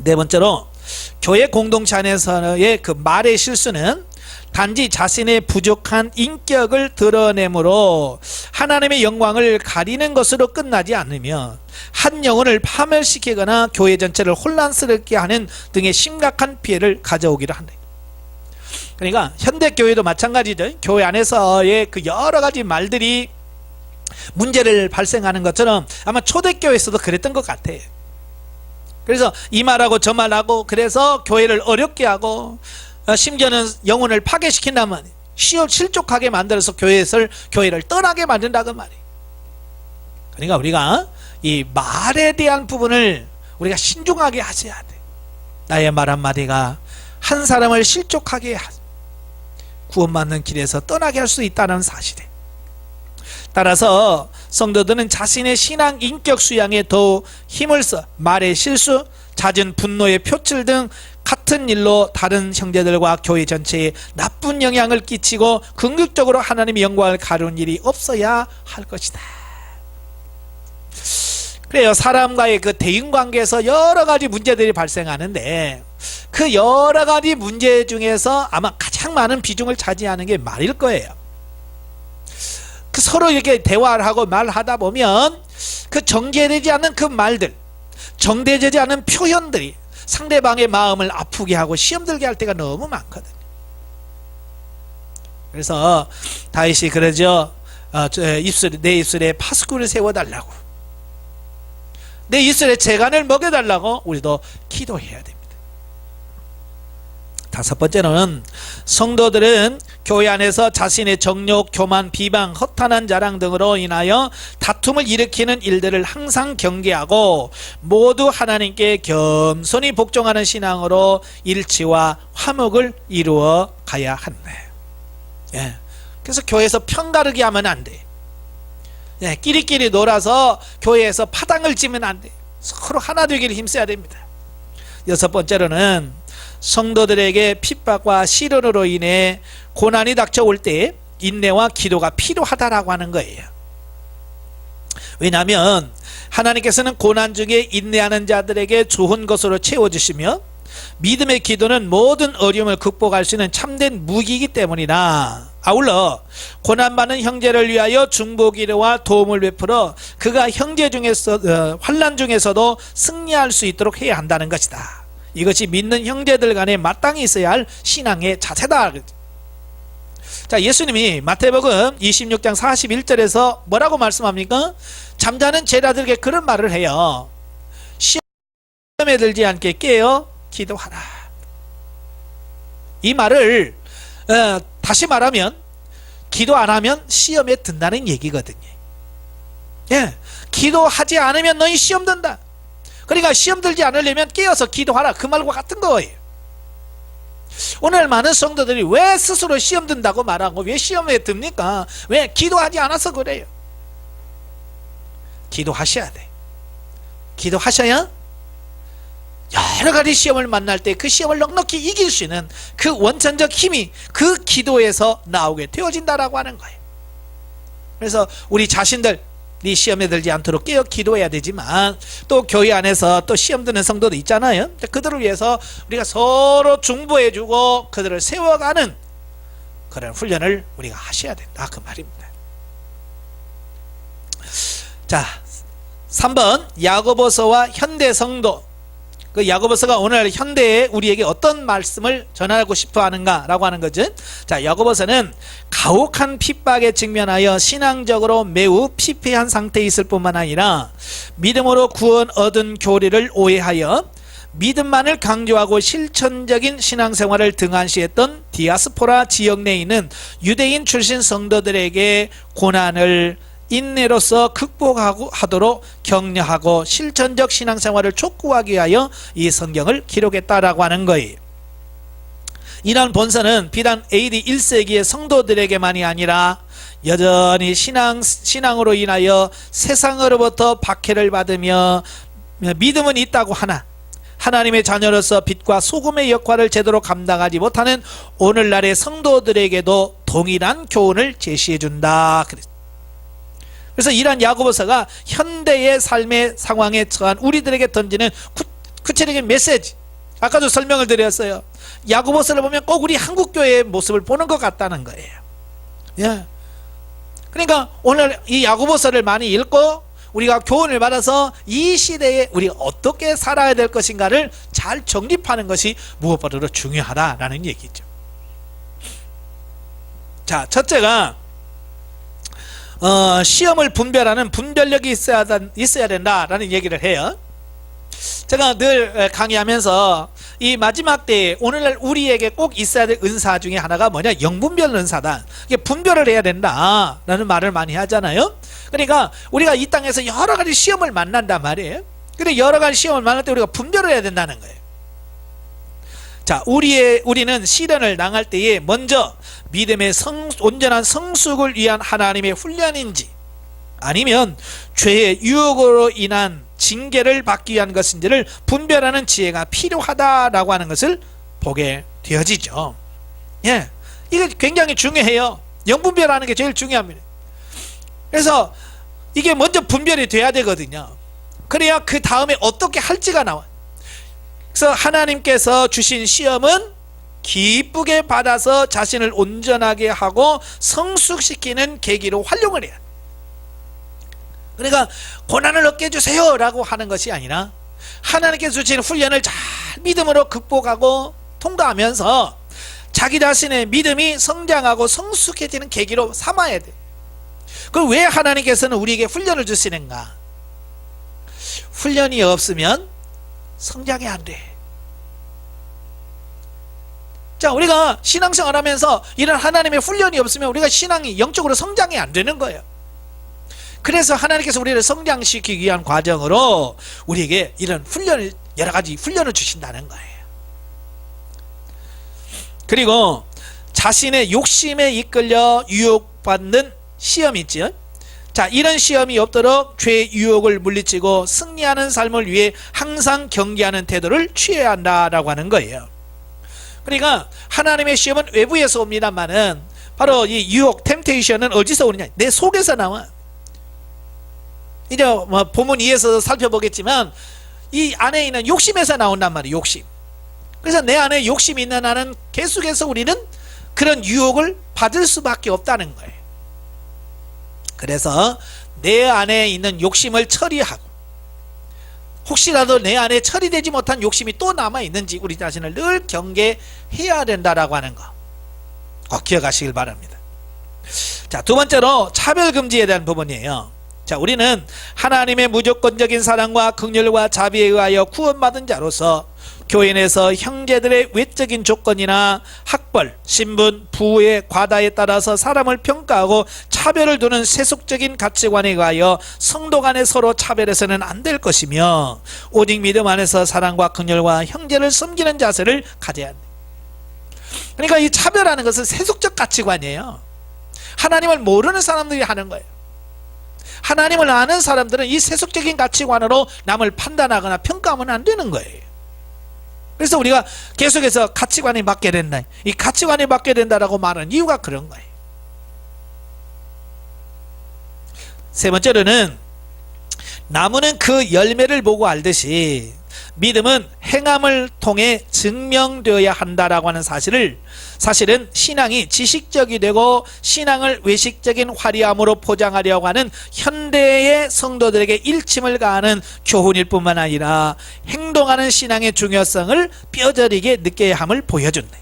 네 번째로, 교회 공동체 안에서의 그 말의 실수는 단지 자신의 부족한 인격을 드러내므로 하나님의 영광을 가리는 것으로 끝나지 않으며 한 영혼을 파멸시키거나 교회 전체를 혼란스럽게 하는 등의 심각한 피해를 가져오기도 한다. 그러니까 현대교회도 마찬가지죠. 교회 안에서의 그 여러 가지 말들이 문제를 발생하는 것처럼 아마 초대교회에서도 그랬던 것 같아요. 그래서 이 말하고 저 말하고, 그래서 교회를 어렵게 하고 심지어는 영혼을 파괴시킨다면 실족하게 만들어서 교회를 떠나게 만든다고 말이에요. 그러니까 우리가 이 말에 대한 부분을 우리가 신중하게 하셔야 돼. 나의 말 한마디가 한 사람을 실족하게 구원받는 길에서 떠나게 할 수 있다는 사실에, 따라서 성도들은 자신의 신앙 인격 수양에 더 힘을 써 말의 실수, 잦은 분노의 표출 등 같은 일로 다른 형제들과 교회 전체에 나쁜 영향을 끼치고 긍정적으로 하나님의 영광을 가르는 일이 없어야 할 것이다. 그래요. 사람과의 그 대인관계에서 여러 가지 문제들이 발생하는데 그 여러 가지 문제 중에서 아마 가장 많은 비중을 차지하는 게 말일 거예요. 그 서로 이렇게 대화를 하고 말하다 보면 그 정제되지 않는 그 말들, 정제되지 않은 표현들이 상대방의 마음을 아프게 하고 시험 들게 할 때가 너무 많거든요. 그래서 다윗이 그러죠. 내 입술에 파수꾼을 세워달라고, 내 입술에 재간을 먹여달라고 우리도 기도해야 됩니다. 다섯 번째는 성도들은 교회 안에서 자신의 정욕, 교만, 비방, 허탄한 자랑 등으로 인하여 다툼을 일으키는 일들을 항상 경계하고 모두 하나님께 겸손히 복종하는 신앙으로 일치와 화목을 이루어 가야 한다. 예. 그래서 교회에서 편가르기 하면 안 돼. 예. 끼리끼리 놀아서 교회에서 파당을 찌면 안 돼. 서로 하나 되기를 힘써야 됩니다. 여섯 번째로는 성도들에게 핍박과 시련으로 인해 고난이 닥쳐올 때 인내와 기도가 필요하다라고 하는 거예요. 왜냐하면 하나님께서는 고난 중에 인내하는 자들에게 좋은 것으로 채워주시며 믿음의 기도는 모든 어려움을 극복할 수 있는 참된 무기이기 때문이다. 아울러 고난받는 형제를 위하여 중보기도와 도움을 베풀어 그가 형제 중에서 환난 중에서도 승리할 수 있도록 해야 한다는 것이다. 이것이 믿는 형제들 간에 마땅히 있어야 할 신앙의 자세다. 자, 예수님이 마태복음 26장 41절에서 뭐라고 말씀합니까? 잠자는 제자들에게 그런 말을 해요. 시험에 들지 않게 깨어 기도하라. 이 말을 다시 말하면 기도 안 하면 시험에 든다는 얘기거든요. 예, 기도하지 않으면 너희 시험 든다. 그러니까 시험 들지 않으려면 깨어서 기도하라, 그 말과 같은 거예요. 오늘 많은 성도들이 왜 스스로 시험 든다고 말하고 왜 시험에 듭니까? 왜? 기도하지 않아서 그래요. 기도하셔야 돼. 기도하셔야 여러 가지 시험을 만날 때 그 시험을 넉넉히 이길 수 있는 그 원천적 힘이 그 기도에서 나오게 되어진다라고 하는 거예요. 그래서 우리 자신들 이 시험에 들지 않도록 깨어 기도해야 되지만 또 교회 안에서 또 시험 드는 성도도 있잖아요. 그들을 위해서 우리가 서로 중보해주고 그들을 세워가는 그런 훈련을 우리가 하셔야 된다, 그 말입니다. 자, 3번 야고보서와 현대 성도. 그 야고보서가 오늘 현대에 우리에게 어떤 말씀을 전하고 싶어 하는가 라고 하는 거죠. 자, 야고보서는 가혹한 핍박에 직면하여 신앙적으로 매우 피폐한 상태에 있을 뿐만 아니라 믿음으로 구원 얻은 교리를 오해하여 믿음만을 강조하고 실천적인 신앙생활을 등한시했던 디아스포라 지역 내에 있는 유대인 출신 성도들에게 고난을 인내로서 극복하도록 격려하고 실천적 신앙생활을 촉구하기 위하여 이 성경을 기록했다라고 하는 거예요. 이런 본서는 비단 AD 1세기의 성도들에게만이 아니라 여전히 신앙으로 인하여 세상으로부터 박해를 받으며 믿음은 있다고 하나 하나님의 자녀로서 빛과 소금의 역할을 제대로 감당하지 못하는 오늘날의 성도들에게도 동일한 교훈을 제시해 준다. 그래서 이러한 야고보서가 현대의 삶의 상황에 처한 우리들에게 던지는 구체적인 메시지, 아까도 설명을 드렸어요. 야고보서를 보면 꼭 우리 한국교회의 모습을 보는 것 같다는 거예요. 예. 그러니까 오늘 이 야고보서를 많이 읽고 우리가 교훈을 받아서 이 시대에 우리가 어떻게 살아야 될 것인가를 잘 정립하는 것이 무엇보다도 중요하다라는 얘기죠. 자, 첫째가 시험을 분별하는 분별력이 있어야 된다라는 얘기를 해요. 제가 늘 강의하면서 이 마지막 때에 오늘날 우리에게 꼭 있어야 될 은사 중에 하나가 뭐냐, 영분별 은사다. 이게 분별을 해야 된다라는 말을 많이 하잖아요. 그러니까 우리가 이 땅에서 여러 가지 시험을 만난단 말이에요. 근데 여러 가지 시험을 만날 때 우리가 분별을 해야 된다는 거예요. 자, 우리는 시련을 당할 때에 먼저 믿음의 온전한 성숙을 위한 하나님의 훈련인지 아니면 죄의 유혹으로 인한 징계를 받기 위한 것인지를 분별하는 지혜가 필요하다라고 하는 것을 보게 되어지죠. 예, 이게 굉장히 중요해요. 영분별하는 게 제일 중요합니다. 그래서 이게 먼저 분별이 돼야 되거든요. 그래야 그 다음에 어떻게 할지가 나와요. 그래서 하나님께서 주신 시험은 기쁘게 받아서 자신을 온전하게 하고 성숙시키는 계기로 활용을 해야 돼. 그러니까 고난을 얻게 해주세요 라고 하는 것이 아니라 하나님께서 주신 훈련을 잘 믿음으로 극복하고 통과하면서 자기 자신의 믿음이 성장하고 성숙해지는 계기로 삼아야 돼. 그럼 왜 하나님께서는 우리에게 훈련을 주시는가? 훈련이 없으면 성장이 안 돼. 자, 우리가 신앙생활 하면서 이런 하나님의 훈련이 없으면 우리가 신앙이 영적으로 성장이 안 되는 거예요. 그래서 하나님께서 우리를 성장시키기 위한 과정으로 우리에게 이런 훈련을, 여러 가지 훈련을 주신다는 거예요. 그리고 자신의 욕심에 이끌려 유혹받는 시험이 있죠. 자, 이런 시험이 없도록 죄의 유혹을 물리치고 승리하는 삶을 위해 항상 경계하는 태도를 취해야 한다라고 하는 거예요. 그러니까 하나님의 시험은 외부에서 옵니다만은 바로 이 유혹, 템테이션은 어디서 오느냐? 내 속에서 나와. 이제 뭐 본문 2에서 살펴보겠지만 이 안에 있는 욕심에서 나온단 말이에요. 욕심. 그래서 내 안에 욕심이 있는 나는 계속해서 우리는 그런 유혹을 받을 수밖에 없다는 거예요. 그래서 내 안에 있는 욕심을 처리하고, 혹시라도 내 안에 처리되지 못한 욕심이 또 남아있는지 우리 자신을 늘 경계해야 된다라고 하는 거 꼭 기억하시길 바랍니다. 자, 두 번째로 차별금지에 대한 부분이에요. 자, 우리는 하나님의 무조건적인 사랑과 긍휼과 자비에 의하여 구원받은 자로서 교회 내에서 형제들의 외적인 조건이나 학벌, 신분, 부의 과다에 따라서 사람을 평가하고 차별을 두는 세속적인 가치관에 의하여 성도 간에 서로 차별해서는 안 될 것이며, 오직 믿음 안에서 사랑과 긍휼과 형제를 섬기는 자세를 가져야 한다. 그러니까 이 차별하는 것은 세속적 가치관이에요. 하나님을 모르는 사람들이 하는 거예요. 하나님을 아는 사람들은 이 세속적인 가치관으로 남을 판단하거나 평가하면 안 되는 거예요. 그래서 우리가 계속해서 가치관이 맞게 된다, 이 가치관이 맞게 된다라고 말하는 이유가 그런 거예요. 세 번째로는 나무는 그 열매를 보고 알듯이 믿음은 행함을 통해 증명되어야 한다라고 하는 사실은 신앙이 지식적이 되고 신앙을 외식적인 화려함으로 포장하려고 하는 현대의 성도들에게 일침을 가하는 교훈일 뿐만 아니라 행동하는 신앙의 중요성을 뼈저리게 느껴야 함을 보여준다.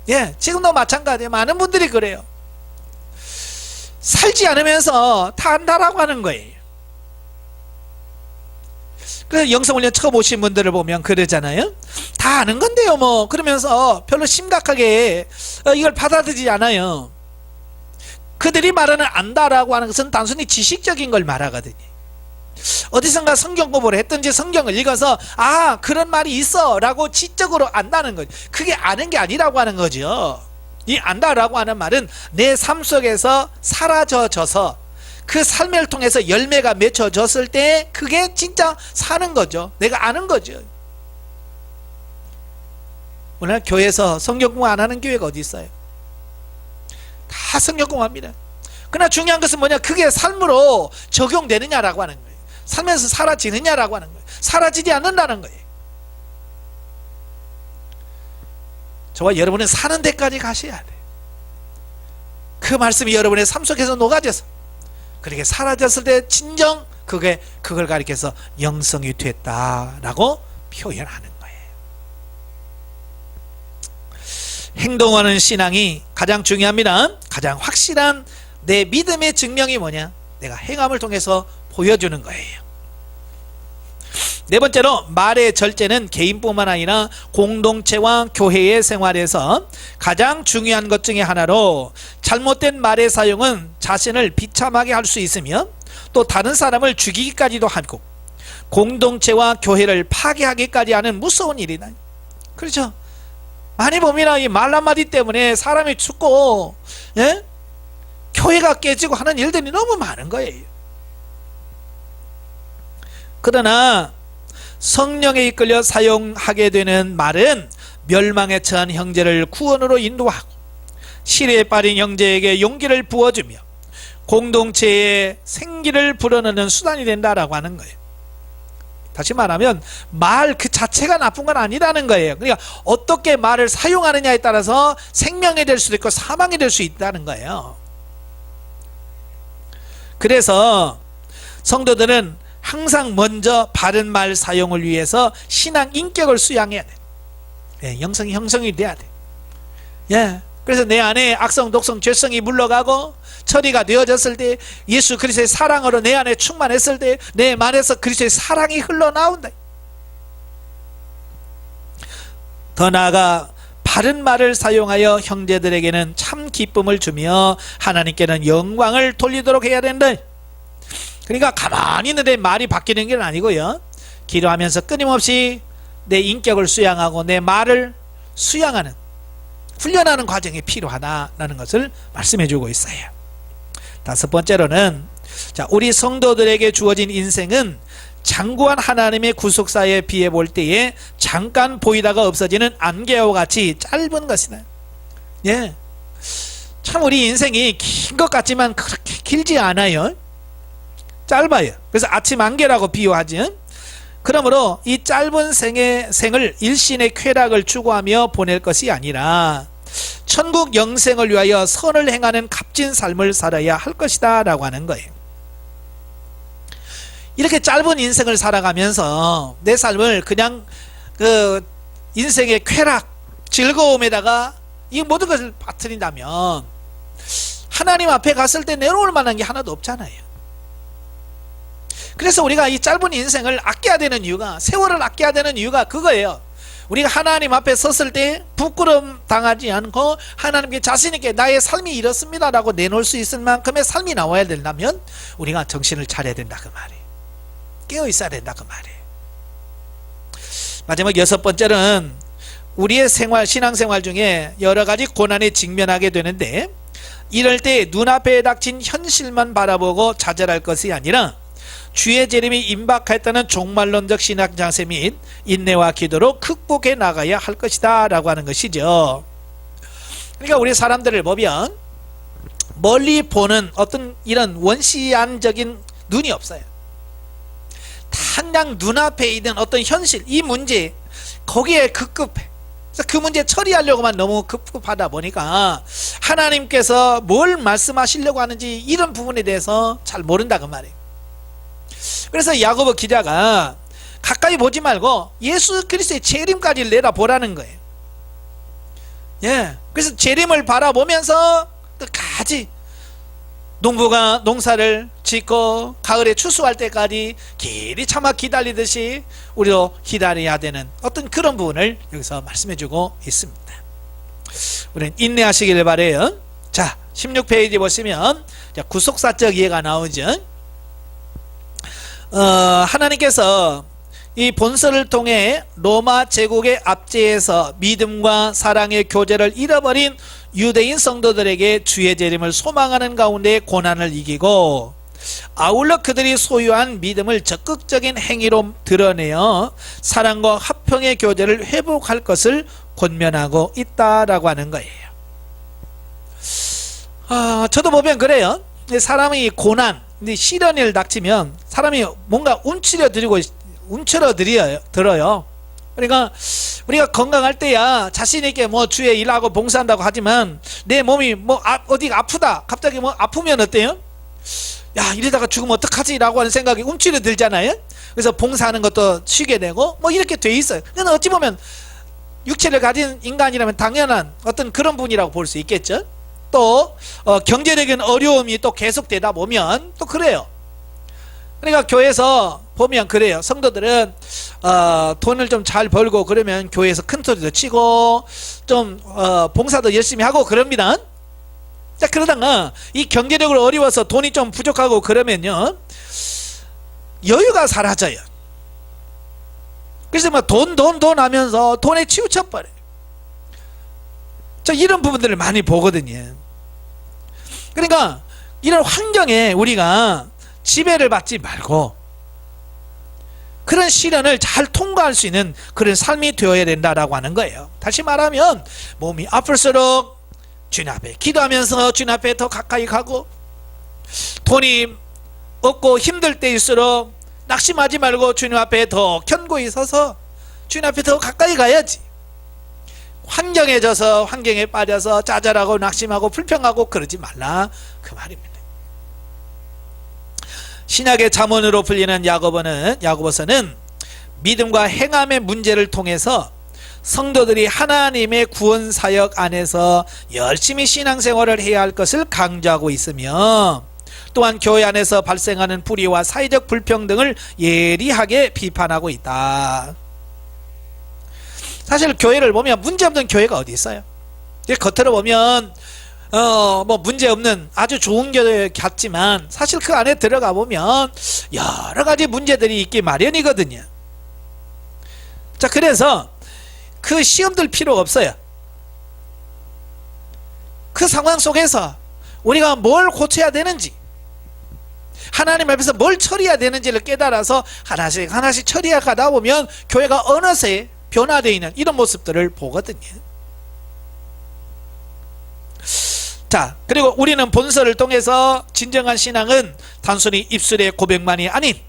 예, 지금도 마찬가지예요. 많은 분들이 그래요. 살지 않으면서 다 안다라고 하는 거예요. 그래서 영성훈련 처음 오신 분들을 보면 그러잖아요. 다 아는 건데요 뭐, 그러면서 별로 심각하게 이걸 받아들이지 않아요. 그들이 말하는 안다라고 하는 것은 단순히 지식적인 걸 말하거든요. 어디선가 성경 공부를 했든지 성경을 읽어서 아, 그런 말이 있어 라고 지적으로 안다는 거죠. 그게 아는 게 아니라고 하는 거죠. 이 안다라고 하는 말은 내 삶 속에서 사라져져서 그 삶을 통해서 열매가 맺혀졌을 때 그게 진짜 사는 거죠. 내가 아는 거죠. 오늘 교회에서 성경 공부 안 하는 교회가 어디 있어요? 다 성경 공부합니다. 그러나 중요한 것은 뭐냐? 그게 삶으로 적용되느냐라고 하는 거예요. 살면서 사라지느냐라고 하는 거예요. 사라지지 않는다는 거예요. 저와 여러분은 사는 데까지 가셔야 돼. 그 말씀이 여러분의 삶 속에서 녹아져서 그렇게 사라졌을 때 진정 그걸 가리켜서 영성이 됐다라고 표현하는 거예요. 행동하는 신앙이 가장 중요합니다. 가장 확실한 내 믿음의 증명이 뭐냐? 내가 행함을 통해서 보여주는 거예요. 네 번째로 말의 절제는 개인뿐만 아니라 공동체와 교회의 생활에서 가장 중요한 것 중에 하나로, 잘못된 말의 사용은 자신을 비참하게 할 수 있으며 또 다른 사람을 죽이기까지도 하고 공동체와 교회를 파괴하기까지 하는 무서운 일이다. 그렇죠? 많이 보면 이 말 한마디 때문에 사람이 죽고, 예? 교회가 깨지고 하는 일들이 너무 많은 거예요. 그러나 성령에 이끌려 사용하게 되는 말은 멸망에 처한 형제를 구원으로 인도하고 시리에 빠진 형제에게 용기를 부어주며 공동체의 생기를 불어넣는 수단이 된다라고 하는 거예요. 다시 말하면 말 그 자체가 나쁜 건 아니라는 거예요. 그러니까 어떻게 말을 사용하느냐에 따라서 생명이 될 수도 있고 사망이 될 수 있다는 거예요. 그래서 성도들은 항상 먼저 바른 말 사용을 위해서 신앙 인격을 수양해야 돼. 예, 영성이 형성이 돼야 돼. 예, 그래서 내 안에 악성, 독성, 죄성이 물러가고 처리가 되어졌을 때, 예수 그리스도의 사랑으로 내 안에 충만했을 때 내 안에서 그리스도의 사랑이 흘러나온다. 더 나아가 바른 말을 사용하여 형제들에게는 참 기쁨을 주며 하나님께는 영광을 돌리도록 해야 된다. 그러니까 가만히 있는데 말이 바뀌는 게 아니고요, 기도하면서 끊임없이 내 인격을 수양하고 내 말을 수양하는, 훈련하는 과정이 필요하다라는 것을 말씀해 주고 있어요. 다섯 번째로는, 자, 우리 성도들에게 주어진 인생은 장구한 하나님의 구속사에 비해 볼 때에 잠깐 보이다가 없어지는 안개와 같이 짧은 것이다. 예, 참 우리 인생이 긴 것 같지만 그렇게 길지 않아요. 짧아요. 그래서 아침 안개라고 비유하지. 그러므로 이 짧은 생을 일신의 쾌락을 추구하며 보낼 것이 아니라 천국 영생을 위하여 선을 행하는 값진 삶을 살아야 할 것이다 라고 하는 거예요. 이렇게 짧은 인생을 살아가면서 내 삶을 그냥 그 인생의 쾌락, 즐거움에다가 이 모든 것을 빠뜨린다면 하나님 앞에 갔을 때 내려올 만한 게 하나도 없잖아요. 그래서 우리가 이 짧은 인생을 아껴야 되는 이유가, 세월을 아껴야 되는 이유가 그거예요. 우리가 하나님 앞에 섰을 때 부끄러움 당하지 않고 하나님께 자신있게 나의 삶이 이렇습니다 라고 내놓을 수 있을 만큼의 삶이 나와야 된다면 우리가 정신을 차려야 된다 그 말이에요. 깨어 있어야 된다 그 말이에요. 마지막 여섯 번째는, 우리의 신앙생활 중에 여러 가지 고난에 직면하게 되는데, 이럴 때 눈앞에 닥친 현실만 바라보고 좌절할 것이 아니라 주의 재림이 임박했다는 종말론적 신학 자세 및 인내와 기도로 극복해 나가야 할 것이다 라고 하는 것이죠. 그러니까 우리 사람들을 보면 멀리 보는 어떤 이런 원시안적인 눈이 없어요. 당장 눈앞에 있는 어떤 현실, 이 문제, 거기에 급급해. 그래서 그 문제 처리하려고만 너무 급급하다 보니까 하나님께서 뭘 말씀하시려고 하는지 이런 부분에 대해서 잘 모른다 그 말이에요. 그래서 야고보 기자가 가까이 보지 말고 예수 그리스도의 재림까지 내다보라는 거예요. 예, 그래서 재림을 바라보면서 끝까지 농부가 농사를 짓고 가을에 추수할 때까지 길이 참아 기다리듯이 우리도 기다려야 되는 어떤 그런 부분을 여기서 말씀해 주고 있습니다. 우리는 인내하시기를 바라요. 자, 16페이지 보시면 구속사적 이해가 나오죠. 하나님께서 이 본서를 통해 로마 제국의 압제에서 믿음과 사랑의 교제를 잃어버린 유대인 성도들에게 주의 재림을 소망하는 가운데 고난을 이기고, 아울러 그들이 소유한 믿음을 적극적인 행위로 드러내어 사랑과 화평의 교제를 회복할 것을 권면하고 있다라고 하는 거예요. 저도 보면 그래요. 사람이 고난, 시련을 닥치면 사람이 뭔가 움츠러들어요. 그러니까 우리가 건강할 때야 자신있게 뭐 주에 일하고 봉사한다고 하지만 내 몸이 뭐 어디가 아프다, 갑자기 뭐 아프면 어때요? 야, 이러다가 죽으면 어떡하지? 라고 하는 생각이 움츠러들잖아요. 그래서 봉사하는 것도 쉬게 되고 뭐 이렇게 돼 있어요. 그러니까 어찌 보면 육체를 가진 인간이라면 당연한 어떤 그런 분이라고 볼 수 있겠죠. 또 경제적인 어려움이 또 계속되다 보면 또 그래요. 그러니까 교회에서 보면 그래요. 성도들은 돈을 좀 잘 벌고 그러면 교회에서 큰 소리도 치고 좀 봉사도 열심히 하고 그럽니다. 자, 그러다가 이 경제적으로 어려워서 돈이 좀 부족하고 그러면요, 여유가 사라져요. 그래서 막 돈 하면서 돈에 치우쳐버려요. 저 이런 부분들을 많이 보거든요. 그러니까 이런 환경에 우리가 지배를 받지 말고 그런 시련을 잘 통과할 수 있는 그런 삶이 되어야 된다라고 하는 거예요. 다시 말하면 몸이 아플수록 주님 앞에 기도하면서 주님 앞에 더 가까이 가고, 돈이 없고 힘들 때일수록 낙심하지 말고 주님 앞에 더 견고히 서서 주님 앞에 더 가까이 가야지. 환경에 져서 환경에 빠져서 좌절하고 낙심하고 불평하고 그러지 말라 그 말입니다. 신약의 잠언으로 불리는 야고보서는 믿음과 행함의 문제를 통해서 성도들이 하나님의 구원 사역 안에서 열심히 신앙생활을 해야 할 것을 강조하고 있으며, 또한 교회 안에서 발생하는 불의와 사회적 불평등을 예리하게 비판하고 있다. 사실 교회를 보면 문제없는 교회가 어디 있어요? 겉으로 보면 문제없는 아주 좋은 교회 같지만 사실 그 안에 들어가 보면 여러 가지 문제들이 있기 마련이거든요. 자, 그래서 그 시험 들 필요가 없어요. 그 상황 속에서 우리가 뭘 고쳐야 되는지, 하나님 앞에서 뭘 처리해야 되는지를 깨달아서 하나씩 하나씩 처리해 가다 보면 교회가 어느새 변화되어 있는 이런 모습들을 보거든요. 자, 그리고 우리는 본서를 통해서 진정한 신앙은 단순히 입술의 고백만이 아닌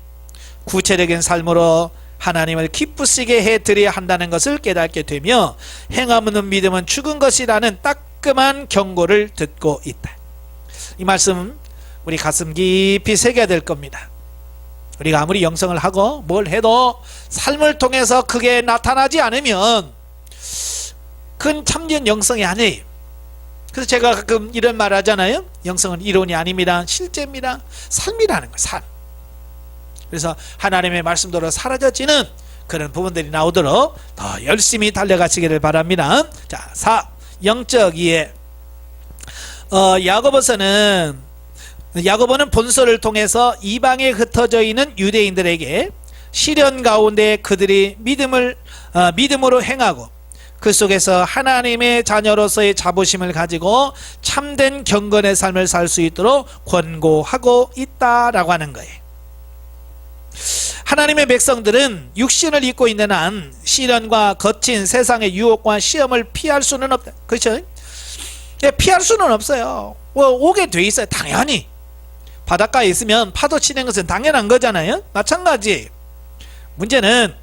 구체적인 삶으로 하나님을 기쁘시게 해드려야 한다는 것을 깨닫게 되며, 행함 없는 믿음은 죽은 것이라는 따끔한 경고를 듣고 있다. 이 말씀 우리 가슴 깊이 새겨야 될 겁니다. 우리가 아무리 영성을 하고 뭘 해도 삶을 통해서 그게 나타나지 않으면 그건 참된 영성이 아니에요. 그래서 제가 가끔 이런 말 하잖아요. 영성은 이론이 아닙니다. 실제입니다. 삶이라는 거예요. 삶. 그래서 하나님의 말씀대로 사라져지는 그런 부분들이 나오도록 더 열심히 달려가시기를 바랍니다. 자, 4. 영적 이해. 야고보는 본서를 통해서 이방에 흩어져 있는 유대인들에게 시련 가운데 그들이 믿음으로 행하고 그 속에서 하나님의 자녀로서의 자부심을 가지고 참된 경건의 삶을 살 수 있도록 권고하고 있다라고 하는 거예요. 하나님의 백성들은 육신을 입고 있는 한 시련과 거친 세상의 유혹과 시험을 피할 수는 없다. 그렇죠? 피할 수는 없어요. 오게 돼 있어요. 당연히 바닷가에 있으면 파도 치는 것은 당연한 거잖아요. 마찬가지. 문제는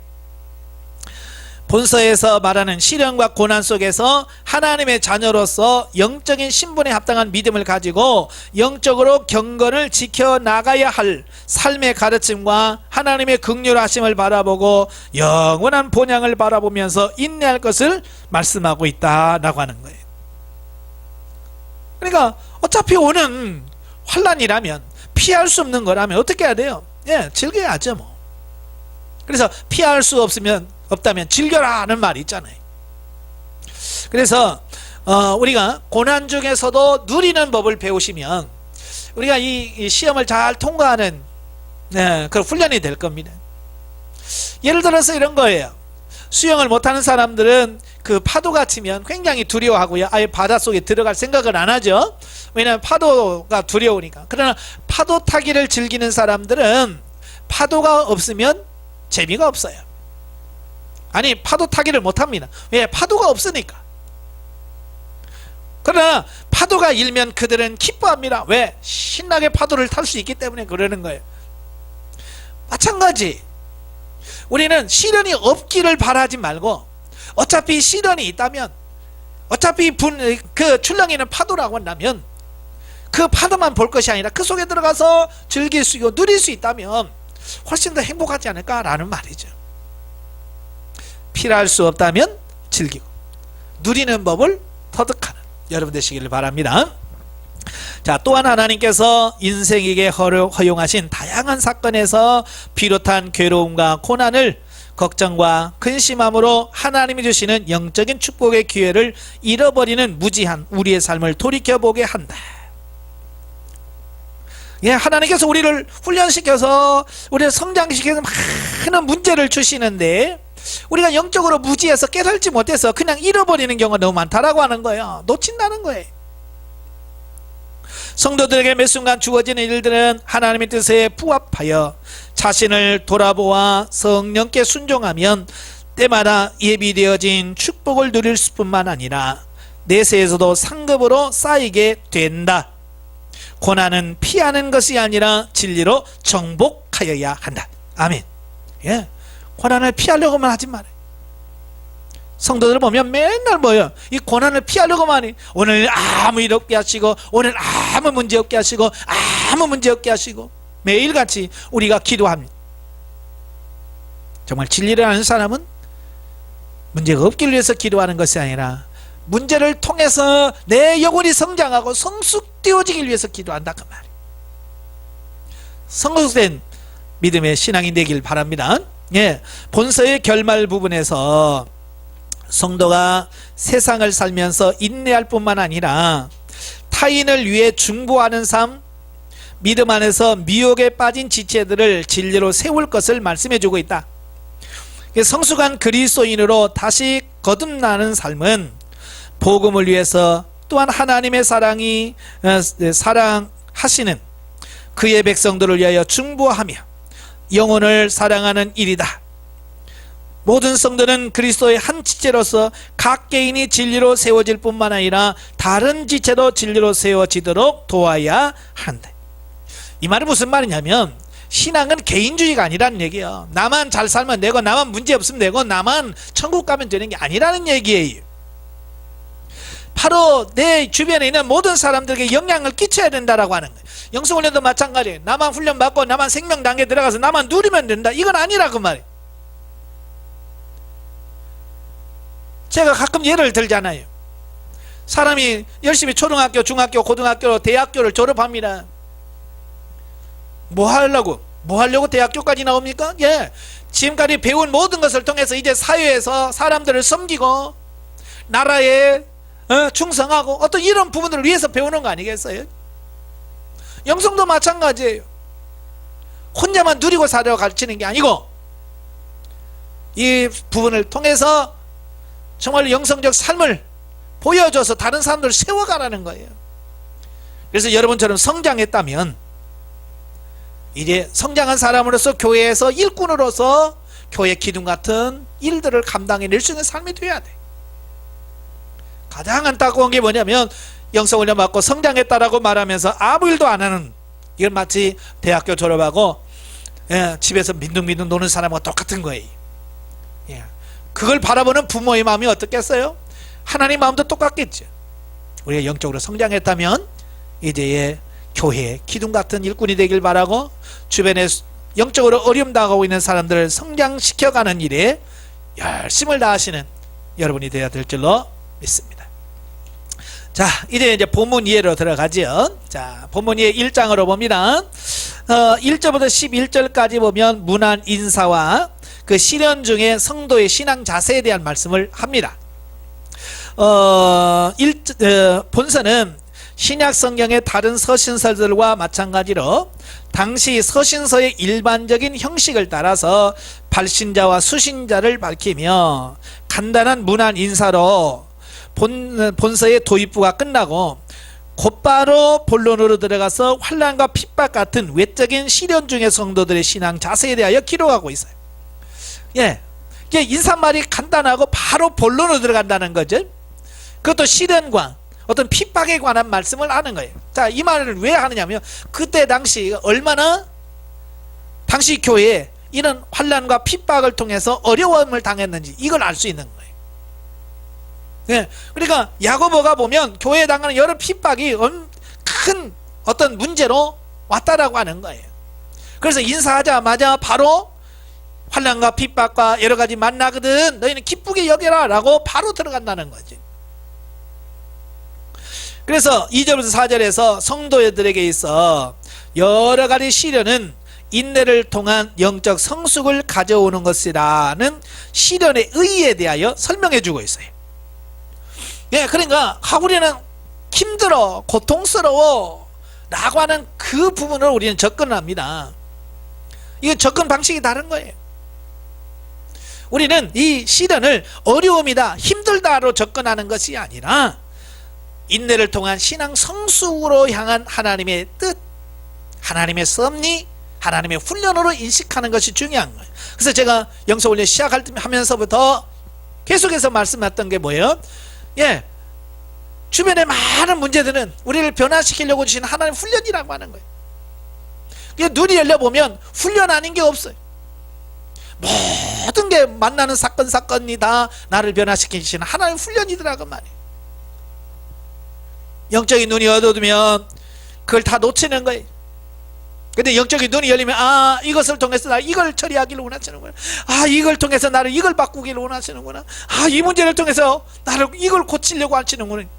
본서에서 말하는 시련과 고난 속에서 하나님의 자녀로서 영적인 신분에 합당한 믿음을 가지고 영적으로 경건을 지켜나가야 할 삶의 가르침과 하나님의 긍휼하심을 바라보고 영원한 본향을 바라보면서 인내할 것을 말씀하고 있다라고 하는 거예요. 그러니까 어차피 오는 환난이라면, 피할 수 없는 거라면 어떻게 해야 돼요? 즐겨야죠 뭐. 그래서 피할 수 없다면 즐겨라 하는 말이 있잖아요. 그래서 우리가 고난 중에서도 누리는 법을 배우시면 우리가 이 시험을 잘 통과하는 그 훈련이 될 겁니다. 예를 들어서 이런 거예요. 수영을 못하는 사람들은 그 파도가 치면 굉장히 두려워하고요. 아예 바닷속에 들어갈 생각을 안 하죠. 왜냐하면 파도가 두려우니까. 그러나 파도 타기를 즐기는 사람들은 파도가 없으면 재미가 없어요. 아니, 파도 타기를 못합니다. 왜? 파도가 없으니까. 그러나 파도가 일면 그들은 기뻐합니다. 왜? 신나게 파도를 탈 수 있기 때문에 그러는 거예요. 마찬가지, 우리는 시련이 없기를 바라지 말고, 어차피 시련이 있다면, 어차피 그 출렁이는 파도라고 한다면 그 파도만 볼 것이 아니라 그 속에 들어가서 즐길 수 있고 누릴 수 있다면 훨씬 더 행복하지 않을까라는 말이죠. 피할 수 없다면 즐기고 누리는 법을 터득하는 여러분 되시기를 바랍니다. 자, 또한 하나님께서 인생에게 허용하신 다양한 사건에서 비롯한 괴로움과 고난을 걱정과 근심함으로 하나님이 주시는 영적인 축복의 기회를 잃어버리는 무지한 우리의 삶을 돌이켜보게 한다. 하나님께서 우리를 훈련시켜서 우리를 성장시켜서 많은 문제를 주시는데 우리가 영적으로 무지해서 깨달지 못해서 그냥 잃어버리는 경우가 너무 많다라고 하는 거예요. 놓친다는 거예요. 성도들에게 매 순간 주어지는 일들은 하나님의 뜻에 부합하여 자신을 돌아보아 성령께 순종하면 때마다 예비되어진 축복을 누릴 뿐만 아니라 내세에서도 상급으로 쌓이게 된다. 고난은 피하는 것이 아니라 진리로 정복하여야 한다. 아멘. 고난을 피하려고만 하지 말아요. 성도들 보면 맨날 뭐예요? 이 고난을 피하려고만 해. 오늘 아무 일 없게 하시고, 오늘 아무 문제 없게 하시고, 아무 문제 없게 하시고, 매일같이 우리가 기도합니다. 정말 진리를 아는 사람은 문제가 없기를 위해서 기도하는 것이 아니라 문제를 통해서 내 영혼이 성장하고 성숙되어지기 위해서 기도한다 그 말이에요. 성숙된 믿음의 신앙이 되길 바랍니다. 예, 본서의 결말 부분에서 성도가 세상을 살면서 인내할 뿐만 아니라 타인을 위해 중보하는 삶, 믿음 안에서 미혹에 빠진 지체들을 진리로 세울 것을 말씀해 주고 있다. 성숙한 그리스도인으로 다시 거듭나는 삶은 복음을 위해서 또한 하나님의 사랑하시는 그의 백성들을 위하여 중보하며 영혼을 사랑하는 일이다. 모든 성도는 그리스도의 한 지체로서 각 개인이 진리로 세워질 뿐만 아니라 다른 지체도 진리로 세워지도록 도와야 한다. 이 말은 무슨 말이냐면 신앙은 개인주의가 아니라는 얘기예요. 나만 잘 살면 되고 나만 문제 없으면 되고 나만 천국 가면 되는 게 아니라는 얘기예요. 바로 내 주변에 있는 모든 사람들에게 영향을 끼쳐야 된다라고 하는 거예요. 영성훈련도 마찬가지예요. 나만 훈련받고 나만 생명단계에 들어가서 나만 누리면 된다, 이건 아니라 그 말이에요. 제가 가끔 예를 들잖아요. 사람이 열심히 초등학교, 중학교, 고등학교, 대학교를 졸업합니다. 뭐 하려고 대학교까지 나옵니까? 예, 지금까지 배운 모든 것을 통해서 이제 사회에서 사람들을 섬기고 나라에 충성하고 어떤 이런 부분들을 위해서 배우는 거 아니겠어요? 영성도 마찬가지예요. 혼자만 누리고 살려고 가르치는 게 아니고 이 부분을 통해서 정말 영성적 삶을 보여줘서 다른 사람들을 세워가라는 거예요. 그래서 여러분처럼 성장했다면 이제 성장한 사람으로서 교회에서 일꾼으로서 교회 기둥 같은 일들을 감당해낼 수 있는 삶이 돼야 돼. 가장 안타까운 게 뭐냐면 영성훈련 받고 성장했다라고 말하면서 아무 일도 안 하는, 이건 마치 대학교 졸업하고 집에서 민둥민둥 노는 사람과 똑같은 거예요. 예. 그걸 바라보는 부모의 마음이 어떻겠어요? 하나님 마음도 똑같겠죠. 우리가 영적으로 성장했다면 이제 교회 기둥 같은 일꾼이 되길 바라고 주변에 영적으로 어려움 당하고 있는 사람들을 성장시켜가는 일에 열심을 다하시는 여러분이 되어야 될 줄로 믿습니다. 자, 이제 본문 이해로 들어가지요. 자, 본문 이해 1장으로 봅니다. 1절부터 11절까지 보면 문안 인사와 그 시련 중에 성도의 신앙 자세에 대한 말씀을 합니다. 본서는 신약 성경의 다른 서신서들과 마찬가지로 당시 서신서의 일반적인 형식을 따라서 발신자와 수신자를 밝히며 간단한 문안 인사로 본서의 도입부가 끝나고 곧바로 본론으로 들어가서 환난과 핍박 같은 외적인 시련 중의 성도들의 신앙 자세에 대하여 기록하고 있어요. 예, 이게 인사말이 간단하고 바로 본론으로 들어간다는 거죠. 그것도 시련과 어떤 핍박에 관한 말씀을 하는 거예요. 자, 이 말을 왜 하느냐면 그때 당시 얼마나 당시 교회에 이런 환난과 핍박을 통해서 어려움을 당했는지 이걸 알 수 있는 거예요. 예, 그러니까 야고보가 보면 교회에 당하는 여러 핍박이 큰 어떤 문제로 왔다라고 하는 거예요. 그래서 인사하자마자 바로 환난과 핍박과 여러 가지 만나거든 너희는 기쁘게 여겨라 라고 바로 들어간다는 거지. 그래서 2절부터 4절에서 성도들에게 있어 여러 가지 시련은 인내를 통한 영적 성숙을 가져오는 것이라는 시련의 의의에 대하여 설명해 주고 있어요. 예, 그러니까 우리는 힘들어, 고통스러워 라고 하는 그 부분을 우리는 접근합니다. 이게 접근 방식이 다른 거예요. 우리는 이 시련을 어려움이다, 힘들다로 접근하는 것이 아니라 인내를 통한 신앙 성숙으로 향한 하나님의 뜻, 하나님의 섭리, 하나님의 훈련으로 인식하는 것이 중요한 거예요. 그래서 제가 영성훈련 시작하면서부터 계속해서 말씀했던 게 뭐예요? 예, 주변의 많은 문제들은 우리를 변화시키려고 주신 하나님 훈련이라고 하는 거예요. 눈이 열려보면 훈련 아닌 게 없어요. 모든 게 만나는 사건이 다 나를 변화시키시는 하나님 훈련이더라고 말이에요. 영적인 눈이 어두우면 그걸 다 놓치는 거예요. 근데 영적인 눈이 열리면 아, 이것을 통해서 나 이걸 처리하기를 원하시는구나. 아, 이걸 통해서 나를 이걸 바꾸기를 원하시는구나. 아, 이 문제를 통해서 나를 이걸 고치려고 하시는구나.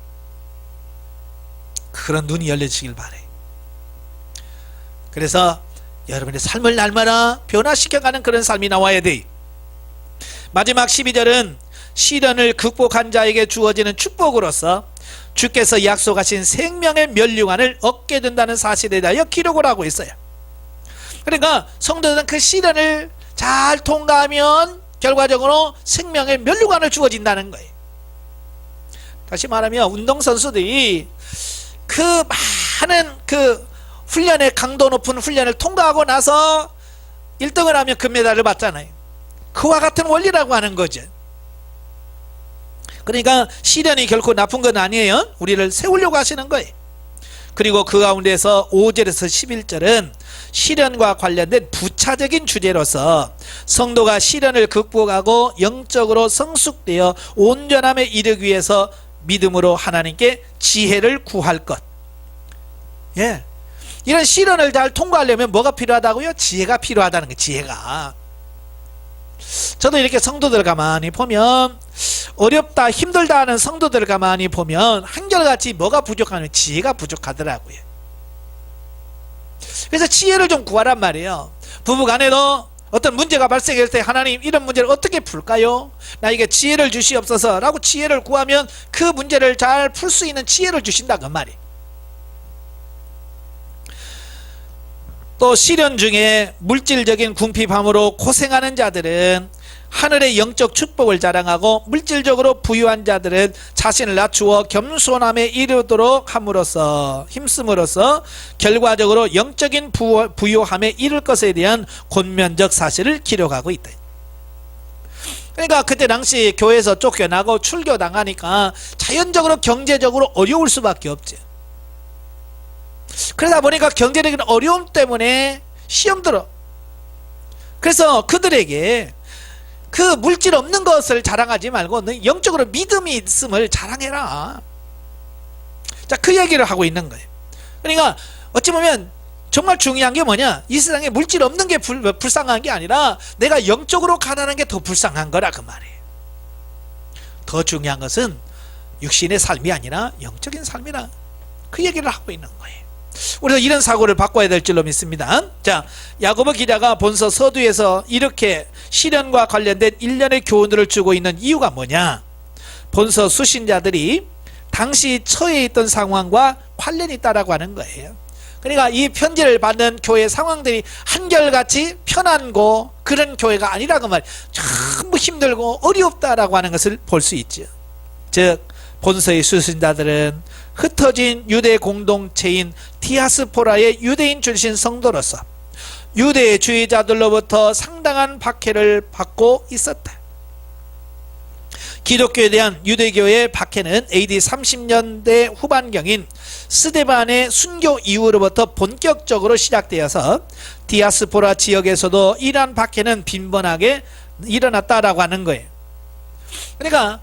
그런 눈이 열려지길 바래. 그래서 여러분의 삶을 날마다 변화시켜가는 그런 삶이 나와야 돼. 마지막 12절은 시련을 극복한 자에게 주어지는 축복으로서 주께서 약속하신 생명의 면류관을 얻게 된다는 사실에 대하여 기록을 하고 있어요. 그러니까 성도들은 그 시련을 잘 통과하면 결과적으로 생명의 면류관을 주어진다는 거예요. 다시 말하면 운동선수들이 그 많은 그 훈련의 강도 높은 훈련을 통과하고 나서 1등을 하면 금메달을 받잖아요. 그와 같은 원리라고 하는 거죠. 그러니까 시련이 결코 나쁜 건 아니에요. 우리를 세우려고 하시는 거예요. 그리고 그 가운데서 5절에서 11절은 시련과 관련된 부차적인 주제로서 성도가 시련을 극복하고 영적으로 성숙되어 온전함에 이르기 위해서 믿음으로 하나님께 지혜를 구할 것. 예, 이런 시련을 잘 통과하려면 뭐가 필요하다고요? 지혜가 필요하다는 거예요. 지혜가. 저도 이렇게 성도들 가만히 보면 어렵다 힘들다 하는 성도들 가만히 보면 한결같이 뭐가 부족하면 지혜가 부족하더라고요. 그래서 지혜를 좀 구하란 말이에요. 부부간에도 어떤 문제가 발생할 때 하나님 이런 문제를 어떻게 풀까요? 나에게 지혜를 주시옵소서 라고 지혜를 구하면 그 문제를 잘 풀 수 있는 지혜를 주신다 그 말이에요. 또 시련 중에 물질적인 궁핍함으로 고생하는 자들은 하늘의 영적 축복을 자랑하고 물질적으로 부유한 자들은 자신을 낮추어 겸손함에 이르도록 함으로써 힘쓰므로써 결과적으로 영적인 부유함에 이를 것에 대한 권면적 사실을 기록하고 있다. 그러니까 그때 당시 교회에서 쫓겨나고 출교당하니까 자연적으로 경제적으로 어려울 수밖에 없지. 그러다 보니까 경제적인 어려움 때문에 시험 들어. 그래서 그들에게 그 물질 없는 것을 자랑하지 말고 너 영적으로 믿음이 있음을 자랑해라. 자, 그 얘기를 하고 있는 거예요. 그러니까 어찌 보면 정말 중요한 게 뭐냐, 이 세상에 물질 없는 게 불쌍한 게 아니라 내가 영적으로 가난한 게 더 불쌍한 거라 그 말이에요. 더 중요한 것은 육신의 삶이 아니라 영적인 삶이라 그 얘기를 하고 있는 거예요. 우리도 이런 사고를 바꿔야 될 줄로 믿습니다. 자, 야고보 기자가 본서 서두에서 이렇게 시련과 관련된 일련의 교훈들을 주고 있는 이유가 뭐냐, 본서 수신자들이 당시 처해 있던 상황과 관련이 있다라고 하는 거예요. 그러니까 이 편지를 받는 교회 상황들이 한결같이 편안고 그런 교회가 아니라고 말이에요. 전부 힘들고 어렵다라고 하는 것을 볼 수 있죠. 즉 본서의 수신자들은 흩어진 유대 공동체인 디아스포라의 유대인 출신 성도로서 유대주의자들로부터 상당한 박해를 받고 있었다. 기독교에 대한 유대교의 박해는 AD 30년대 후반경인 스데반의 순교 이후로부터 본격적으로 시작되어서 디아스포라 지역에서도 이러한 박해는 빈번하게 일어났다라고 하는 거예요. 그러니까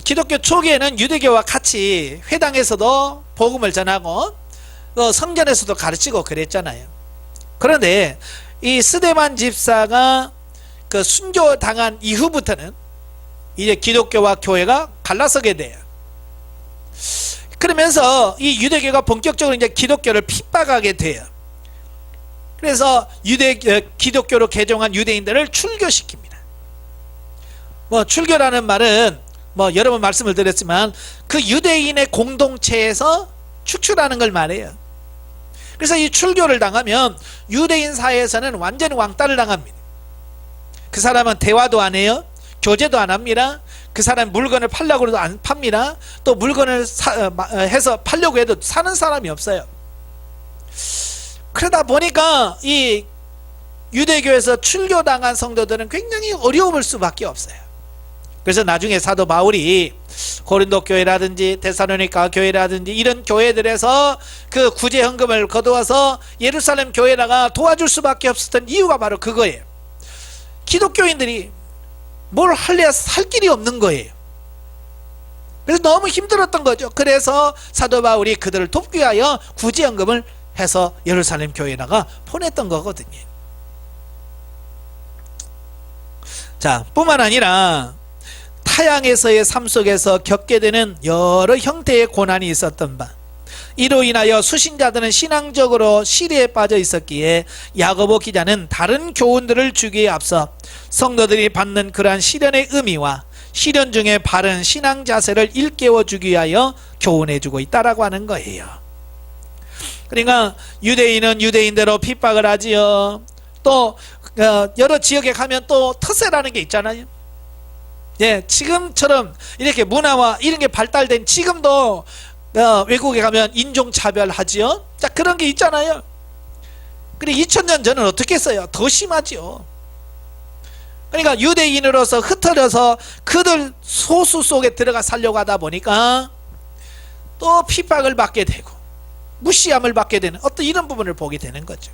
기독교 초기에는 유대교와 같이 회당에서도 복음을 전하고 성전에서도 가르치고 그랬잖아요. 그런데 이 스데반 집사가 그 순교당한 이후부터는 이제 기독교와 교회가 갈라서게 돼요. 그러면서 이 유대교가 본격적으로 이제 기독교를 핍박하게 돼요. 그래서 기독교로 개종한 유대인들을 출교시킵니다. 출교라는 말은 여러 번 말씀을 드렸지만 그 유대인의 공동체에서 축출하는 걸 말해요. 그래서 이 출교를 당하면 유대인 사회에서는 완전히 왕따를 당합니다. 그 사람은 대화도 안 해요. 교제도 안 합니다. 그 사람 물건을 팔려고 해도 안 팝니다. 또 물건을 해서 팔려고 해도 사는 사람이 없어요. 그러다 보니까 이 유대교에서 출교당한 성도들은 굉장히 어려움을 수밖에 없어요. 그래서 나중에 사도 바울이 고린도 교회라든지 데살로니가 교회라든지 이런 교회들에서 그 구제 헌금을 거두어서 예루살렘 교회다가 도와줄 수밖에 없었던 이유가 바로 그거예요. 기독교인들이 뭘 할래야 살 길이 없는 거예요. 그래서 너무 힘들었던 거죠. 그래서 사도 바울이 그들을 돕기 위하여 구제 헌금을 해서 예루살렘 교회에다가 보냈던 거거든요. 자, 뿐만 아니라 타향에서의 삶 속에서 겪게 되는 여러 형태의 고난이 있었던 바, 이로 인하여 수신자들은 신앙적으로 시리에 빠져 있었기에 야고보 기자는 다른 교훈들을 주기에 앞서 성도들이 받는 그러한 시련의 의미와 시련 중에 바른 신앙 자세를 일깨워 주기 위하여 교훈해 주고 있다라고 하는 거예요. 그러니까 유대인은 유대인대로 핍박을 하지요. 또 여러 지역에 가면 또 터세라는 게 있잖아요. 예, 지금처럼 이렇게 문화와 이런 게 발달된 지금도 외국에 가면 인종차별 하지요. 자, 그런 게 있잖아요. 그래 2000년 전은 어떻게 했어요? 더 심하지요. 그러니까 유대인으로서 흩어져서 그들 소수 속에 들어가 살려고 하다 보니까 또 핍박을 받게 되고 무시함을 받게 되는 어떤 이런 부분을 보게 되는 거죠.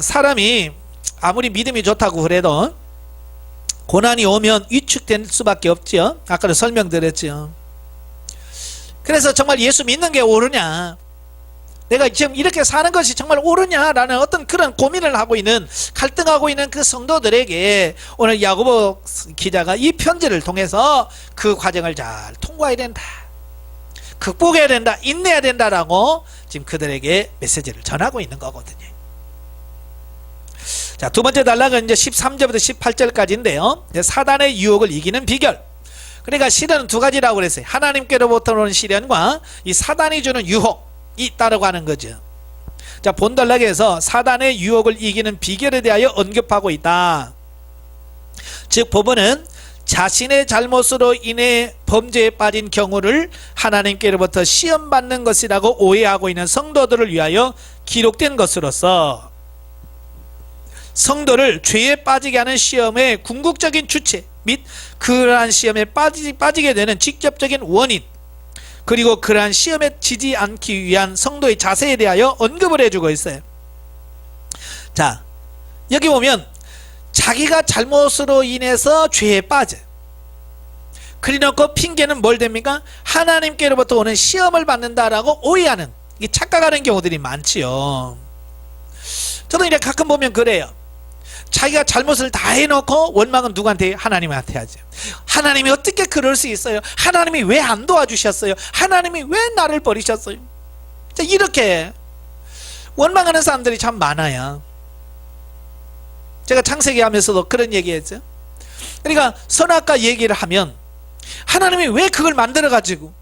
사람이 아무리 믿음이 좋다고 그래도 고난이 오면 위축될 수밖에 없죠. 아까도 설명드렸죠. 그래서 정말 예수 믿는 게 옳으냐, 내가 지금 이렇게 사는 것이 정말 옳으냐라는 어떤 그런 고민을 하고 있는, 갈등하고 있는 그 성도들에게 오늘 야고보 기자가 이 편지를 통해서 그 과정을 잘 통과해야 된다, 극복해야 된다, 인내해야 된다라고 지금 그들에게 메시지를 전하고 있는 거거든요. 자, 두 번째 단락은 이제 13절부터 18절까지인데요. 사단의 유혹을 이기는 비결. 그러니까 시련은 두 가지라고 그랬어요. 하나님께로부터 오는 시련과 이 사단이 주는 유혹이 있다라고 하는 거죠. 자, 본 단락에서 사단의 유혹을 이기는 비결에 대하여 언급하고 있다. 즉, 본문은 자신의 잘못으로 인해 범죄에 빠진 경우를 하나님께로부터 시험받는 것이라고 오해하고 있는 성도들을 위하여 기록된 것으로서 성도를 죄에 빠지게 하는 시험의 궁극적인 주체 및 그러한 시험에 빠지게 되는 직접적인 원인, 그리고 그러한 시험에 지지 않기 위한 성도의 자세에 대하여 언급을 해주고 있어요. 자, 여기 보면 자기가 잘못으로 인해서 죄에 빠져, 그래놓고 핑계는 뭘 됩니까? 하나님께로부터 오는 시험을 받는다라고 오해하는, 착각하는 경우들이 많지요. 저도 이렇게 가끔 보면 그래요. 자기가 잘못을 다 해놓고 원망은 누구한테? 하나님한테 하죠. 하나님이 어떻게 그럴 수 있어요? 하나님이 왜 안 도와주셨어요? 하나님이 왜 나를 버리셨어요? 이렇게 원망하는 사람들이 참 많아요. 제가 창세기 하면서도 그런 얘기했죠. 그러니까 선악과 얘기를 하면 하나님이 왜 그걸 만들어가지고,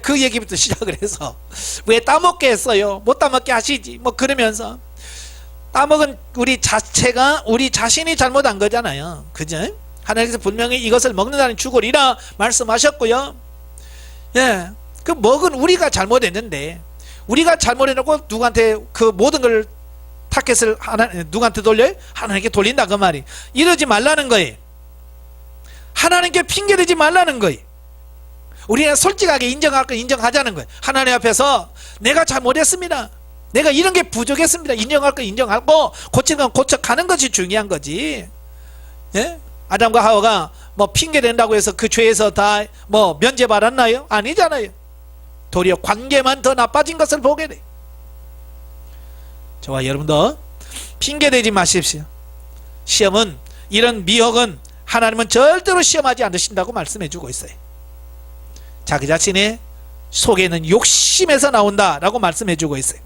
그 얘기부터 시작을 해서 왜 따먹게 했어요? 못 따먹게 하시지, 뭐 그러면서 따먹은 우리 자체가 우리 자신이 잘못한 거잖아요. 그죠? 하나님께서 분명히 이것을 먹는다는 죽으리라 말씀하셨고요. 예, 그 먹은 우리가 잘못했는데, 우리가 잘못해놓고 누구한테 그 모든 걸 타켓을 누구한테 돌려요? 하나님께 돌린다, 그 말이. 이러지 말라는 거예요. 하나님께 핑계대지 말라는 거예요. 우리는 솔직하게 인정할 거 인정하자는 거예요. 하나님 앞에서 내가 잘못했습니다, 내가 이런 게 부족했습니다, 인정할 거 인정하고 고치는 건 고쳐가는 것이 중요한 거지. 예? 아담과 하와가 뭐 핑계 댄다고 해서 그 죄에서 다 뭐 면제받았나요? 아니잖아요. 도리어 관계만 더 나빠진 것을 보게 돼. 저와 여러분도 핑계 대지 마십시오. 시험은, 이런 미혹은 하나님은 절대로 시험하지 않으신다고 말씀해 주고 있어요. 자기 자신의 속에 있는 욕심에서 나온다라고 말씀해 주고 있어요.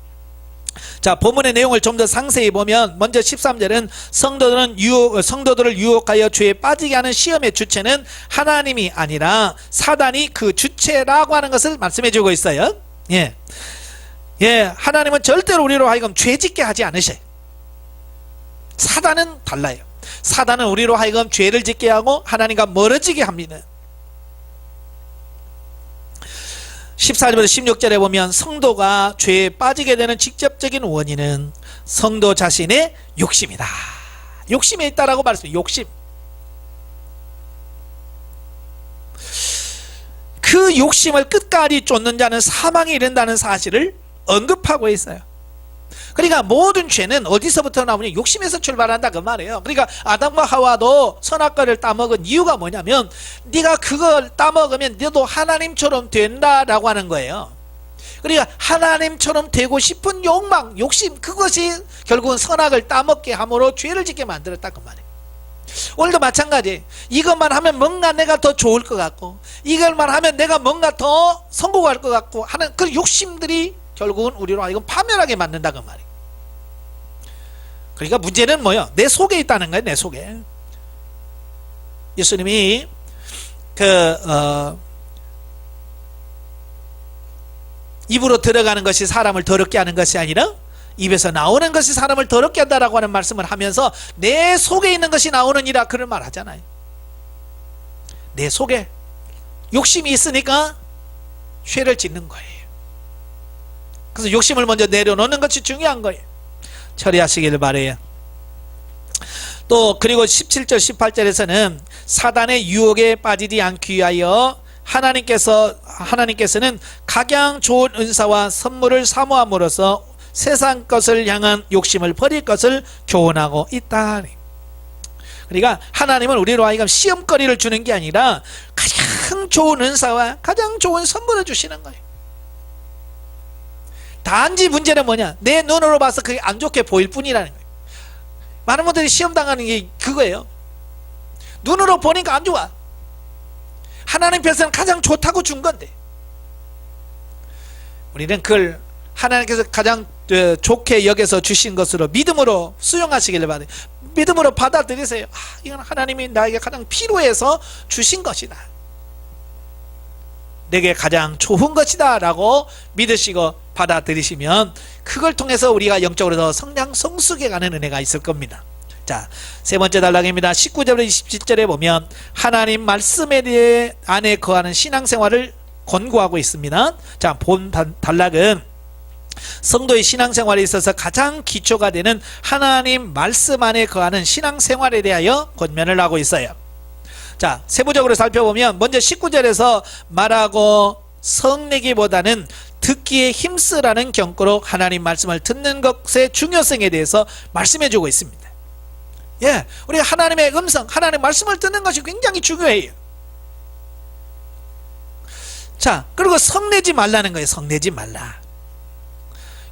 자, 본문의 내용을 좀 더 상세히 보면 먼저 13절은 성도들을 유혹하여 죄에 빠지게 하는 시험의 주체는 하나님이 아니라 사단이 그 주체라고 하는 것을 말씀해 주고 있어요. 예, 하나님은 절대로 우리로 하여금 죄짓게 하지 않으셔요. 사단은 달라요. 사단은 우리로 하여금 죄를 짓게 하고 하나님과 멀어지게 합니다. 14절부터 16절에 보면 성도가 죄에 빠지게 되는 직접적인 원인은 성도 자신의 욕심이다, 욕심에 있다라고 말했어요. 욕심. 그 욕심을 끝까지 쫓는 자는 사망에 이른다는 사실을 언급하고 있어요. 그러니까 모든 죄는 어디서부터 나오냐? 욕심에서 출발한다, 그 말이에요. 그러니까 아담과 하와도 선악과를 따먹은 이유가 뭐냐면, 네가 그걸 따먹으면 너도 하나님처럼 된다라고 하는 거예요. 그러니까 하나님처럼 되고 싶은 욕망, 욕심, 그것이 결국은 선악을 따먹게 함으로 죄를 짓게 만들었다 그 말이에요. 오늘도 마찬가지. 이것만 하면 뭔가 내가 더 좋을 것 같고, 이것만 하면 내가 뭔가 더 성공할 것 같고 하는 그 욕심들이 결국은 우리로 하여금 파멸하게 만든다 그 말이에요. 그러니까 문제는 뭐예요? 내 속에 있다는 거예요. 내 속에. 예수님이 입으로 들어가는 것이 사람을 더럽게 하는 것이 아니라 입에서 나오는 것이 사람을 더럽게 한다라고 하는 말씀을 하면서 내 속에 있는 것이 나오느니라 그런 말 하잖아요. 내 속에 욕심이 있으니까 죄를 짓는 거예요. 그래서 욕심을 먼저 내려놓는 것이 중요한 거예요. 처리하시기를 바라요. 또 그리고 17절 18절에서는 사단의 유혹에 빠지지 않기 위하여 하나님께서는 각양 좋은 은사와 선물을 사모함으로써 세상 것을 향한 욕심을 버릴 것을 교훈하고 있다. 그러니까 하나님은 우리로 하여금 시험거리를 주는 게 아니라 가장 좋은 은사와 가장 좋은 선물을 주시는 거예요. 단지 문제는 뭐냐? 내 눈으로 봐서 그게 안 좋게 보일 뿐이라는 거예요. 많은 분들이 시험 당하는 게 그거예요. 눈으로 보니까 안 좋아. 하나님께서는 가장 좋다고 준 건데 우리는 그걸 하나님께서 가장 좋게 여겨서 주신 것으로 믿음으로 수용하시기를 바라요. 믿음으로 받아들이세요. 이건 하나님이 나에게 가장 필요해서 주신 것이다, 내게 가장 좋은 것이다 라고 믿으시고 받아들이시면 그걸 통해서 우리가 영적으로 더 성숙해 가는 은혜가 있을 겁니다. 자, 세 번째 단락입니다. 19절부터 27절에 보면 하나님 말씀에 대해 안에 거하는 신앙생활을 권고하고 있습니다. 자, 본 단락은 성도의 신앙생활에 있어서 가장 기초가 되는 하나님 말씀 안에 거하는 신앙생활에 대하여 권면을 하고 있어요. 자, 세부적으로 살펴보면 먼저 19절에서 말하고 성내기보다는 듣기에 힘쓰라는 경고로 하나님 말씀을 듣는 것의 중요성에 대해서 말씀해 주고 있습니다. 예, 우리가 하나님의 음성, 하나님의 말씀을 듣는 것이 굉장히 중요해요. 자, 그리고 성내지 말라는 거예요. 성내지 말라.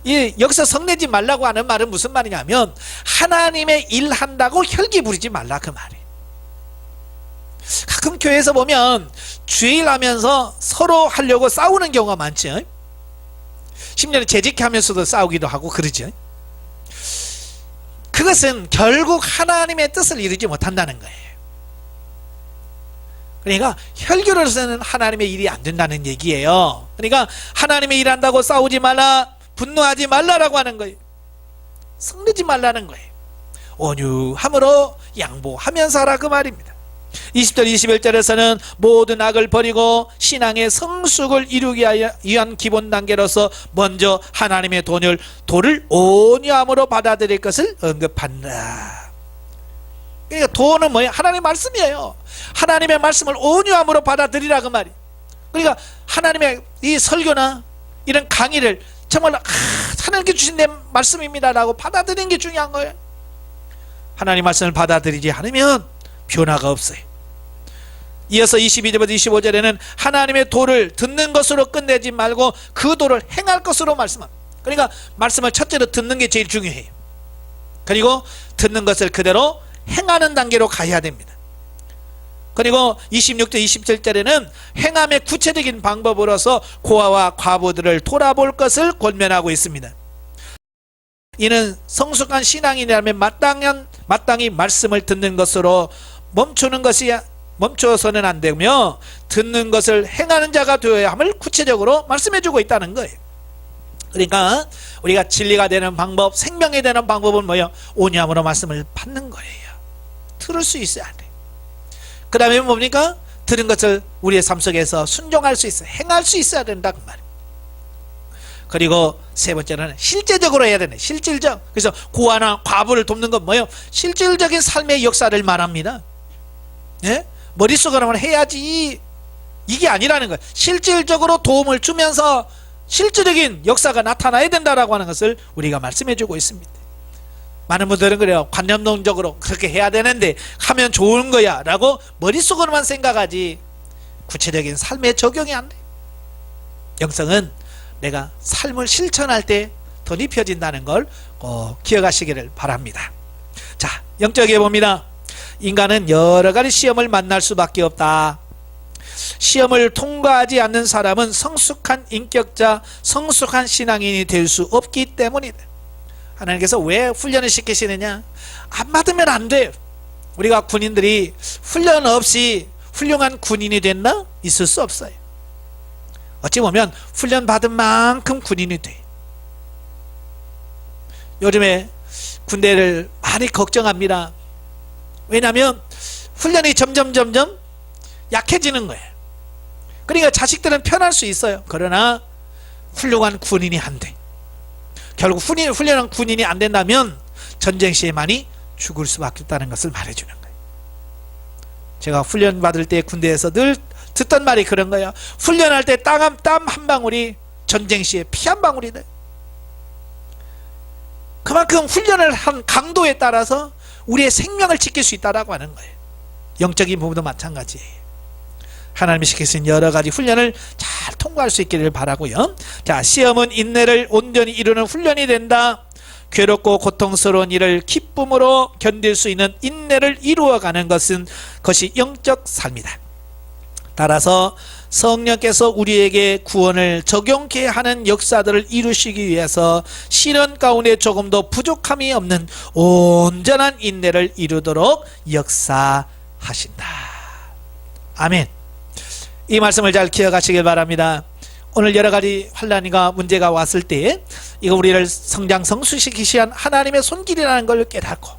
여기서 성내지 말라고 하는 말은 무슨 말이냐면 하나님의 일한다고 혈기 부리지 말라 그 말이에요. 가끔 교회에서 보면 주일 하면서 서로 하려고 싸우는 경우가 많죠. 심지어는 재직해 하면서도 싸우기도 하고 그러죠. 그것은 결국 하나님의 뜻을 이루지 못한다는 거예요. 그러니까 혈기로서는 하나님의 일이 안 된다는 얘기예요. 그러니까 하나님의 일 한다고 싸우지 말라, 분노하지 말라라고 하는 거예요. 성내지 말라는 거예요. 온유함으로 양보하면서 하라 그 말입니다. 20절 21절에서는 모든 악을 버리고 신앙의 성숙을 이루기 위한 기본 단계로서 먼저 하나님의 도를 온유함으로 받아들일 것을 언급한다. 그러니까 도는 뭐예요? 하나님의 말씀이에요. 하나님의 말씀을 온유함으로 받아들이라 그 말이에요. 그러니까 하나님의 이 설교나 이런 강의를 정말 하나님께 주신 내 말씀입니다 라고 받아들이는 게 중요한 거예요. 하나님 말씀을 받아들이지 않으면 변화가 없어요. 이어서 22절부터 25절에는 하나님의 도를 듣는 것으로 끝내지 말고 그 도를 행할 것으로 말씀합니다. 그러니까 말씀을 첫째로 듣는 게 제일 중요해요. 그리고 듣는 것을 그대로 행하는 단계로 가야 됩니다. 그리고 26절 27절에는 행함의 구체적인 방법으로서 고아와 과부들을 돌아볼 것을 권면하고 있습니다. 이는 성숙한 신앙인이라면 마땅히 말씀을 듣는 것으로 멈춰서는 안 되며 듣는 것을 행하는 자가 되어야 함을 구체적으로 말씀해주고 있다는 거예요. 그러니까 우리가 진리가 되는 방법, 생명이 되는 방법은 뭐예요? 온유함으로 말씀을 받는 거예요. 들을 수 있어야 돼. 그 다음에 뭡니까? 들은 것을 우리의 삶 속에서 순종할 수 있어요. 행할 수 있어야 된다 그 말이에요. 그리고 세 번째는 실제적으로 해야 되네. 실질적. 그래서 고아나 과부를 돕는 건 뭐예요? 실질적인 삶의 역사를 말합니다. 예? 머릿속으로만 해야지 이게 아니라는 거예요. 실질적으로 도움을 주면서 실질적인 역사가 나타나야 된다라고 하는 것을 우리가 말씀해 주고 있습니다. 많은 분들은 그래요. 관념론적으로 그렇게 해야 되는데 하면 좋은 거야 라고 머릿속으로만 생각하지 구체적인 삶에 적용이 안 돼. 영성은 내가 삶을 실천할 때 더 입혀진다는 걸 꼭 기억하시기를 바랍니다. 자, 영적에 봅니다. 인간은 여러 가지 시험을 만날 수밖에 없다. 시험을 통과하지 않는 사람은 성숙한 인격자, 성숙한 신앙인이 될 수 없기 때문이다. 하나님께서 왜 훈련을 시키시느냐? 안 받으면 안 돼요. 우리가 군인들이 훈련 없이 훌륭한 군인이 됐나? 있을 수 없어요. 어찌 보면 훈련 받은 만큼 군인이 돼. 요즘에 군대를 많이 걱정합니다. 왜냐하면 훈련이 점점 약해지는 거예요. 그러니까 자식들은 편할 수 있어요. 그러나 훌륭한 군인이 안 돼. 결국 훌륭한 군인이 안 된다면 전쟁 시에 많이 죽을 수밖에 없다는 것을 말해주는 거예요. 제가 훈련 받을 때 군대에서 늘 듣던 말이 그런 거예요. 훈련할 때 땀 한 방울이 전쟁 시에 피 한 방울이 돼. 그만큼 훈련을 한 강도에 따라서 우리의 생명을 지킬 수 있다라고 하는 거예요. 영적인 부분도 마찬가지예요. 하나님이 시키신 여러 가지 훈련을 잘 통과할 수 있기를 바라고요. 자, 시험은 인내를 온전히 이루는 훈련이 된다. 괴롭고 고통스러운 일을 기쁨으로 견딜 수 있는 인내를 이루어가는 것이 영적 삶이다. 따라서 성령께서 우리에게 구원을 적용케 하는 역사들을 이루시기 위해서 시련 가운데 조금도 부족함이 없는 온전한 인내를 이루도록 역사하신다. 아멘. 이 말씀을 잘 기억하시길 바랍니다. 오늘 여러 가지 환난과 문제가 왔을 때 이거 우리를 성장 성숙시키시 한 하나님의 손길이라는 걸 깨닫고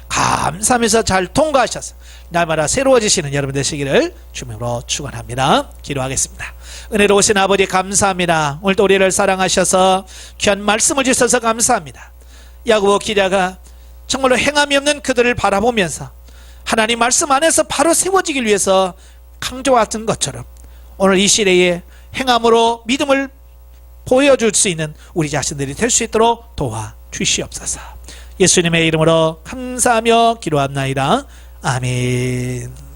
감사하면서 잘 통과하셔서 날마다 새로워지시는 여러분 되시기를 주님으로 축원합니다. 기도하겠습니다. 은혜로우신 아버지 감사합니다. 오늘도 우리를 사랑하셔서 귀한 말씀을 주셔서 감사합니다. 야고보 기자가 정말로 행함이 없는 그들을 바라보면서 하나님 말씀 안에서 바로 세워지길 위해서 강조했던 것처럼 오늘 이 시대에 행함으로 믿음을 보여줄 수 있는 우리 자신들이 될 수 있도록 도와주시옵소서. 예수님의 이름으로 감사하며 기도합나이다. 아멘.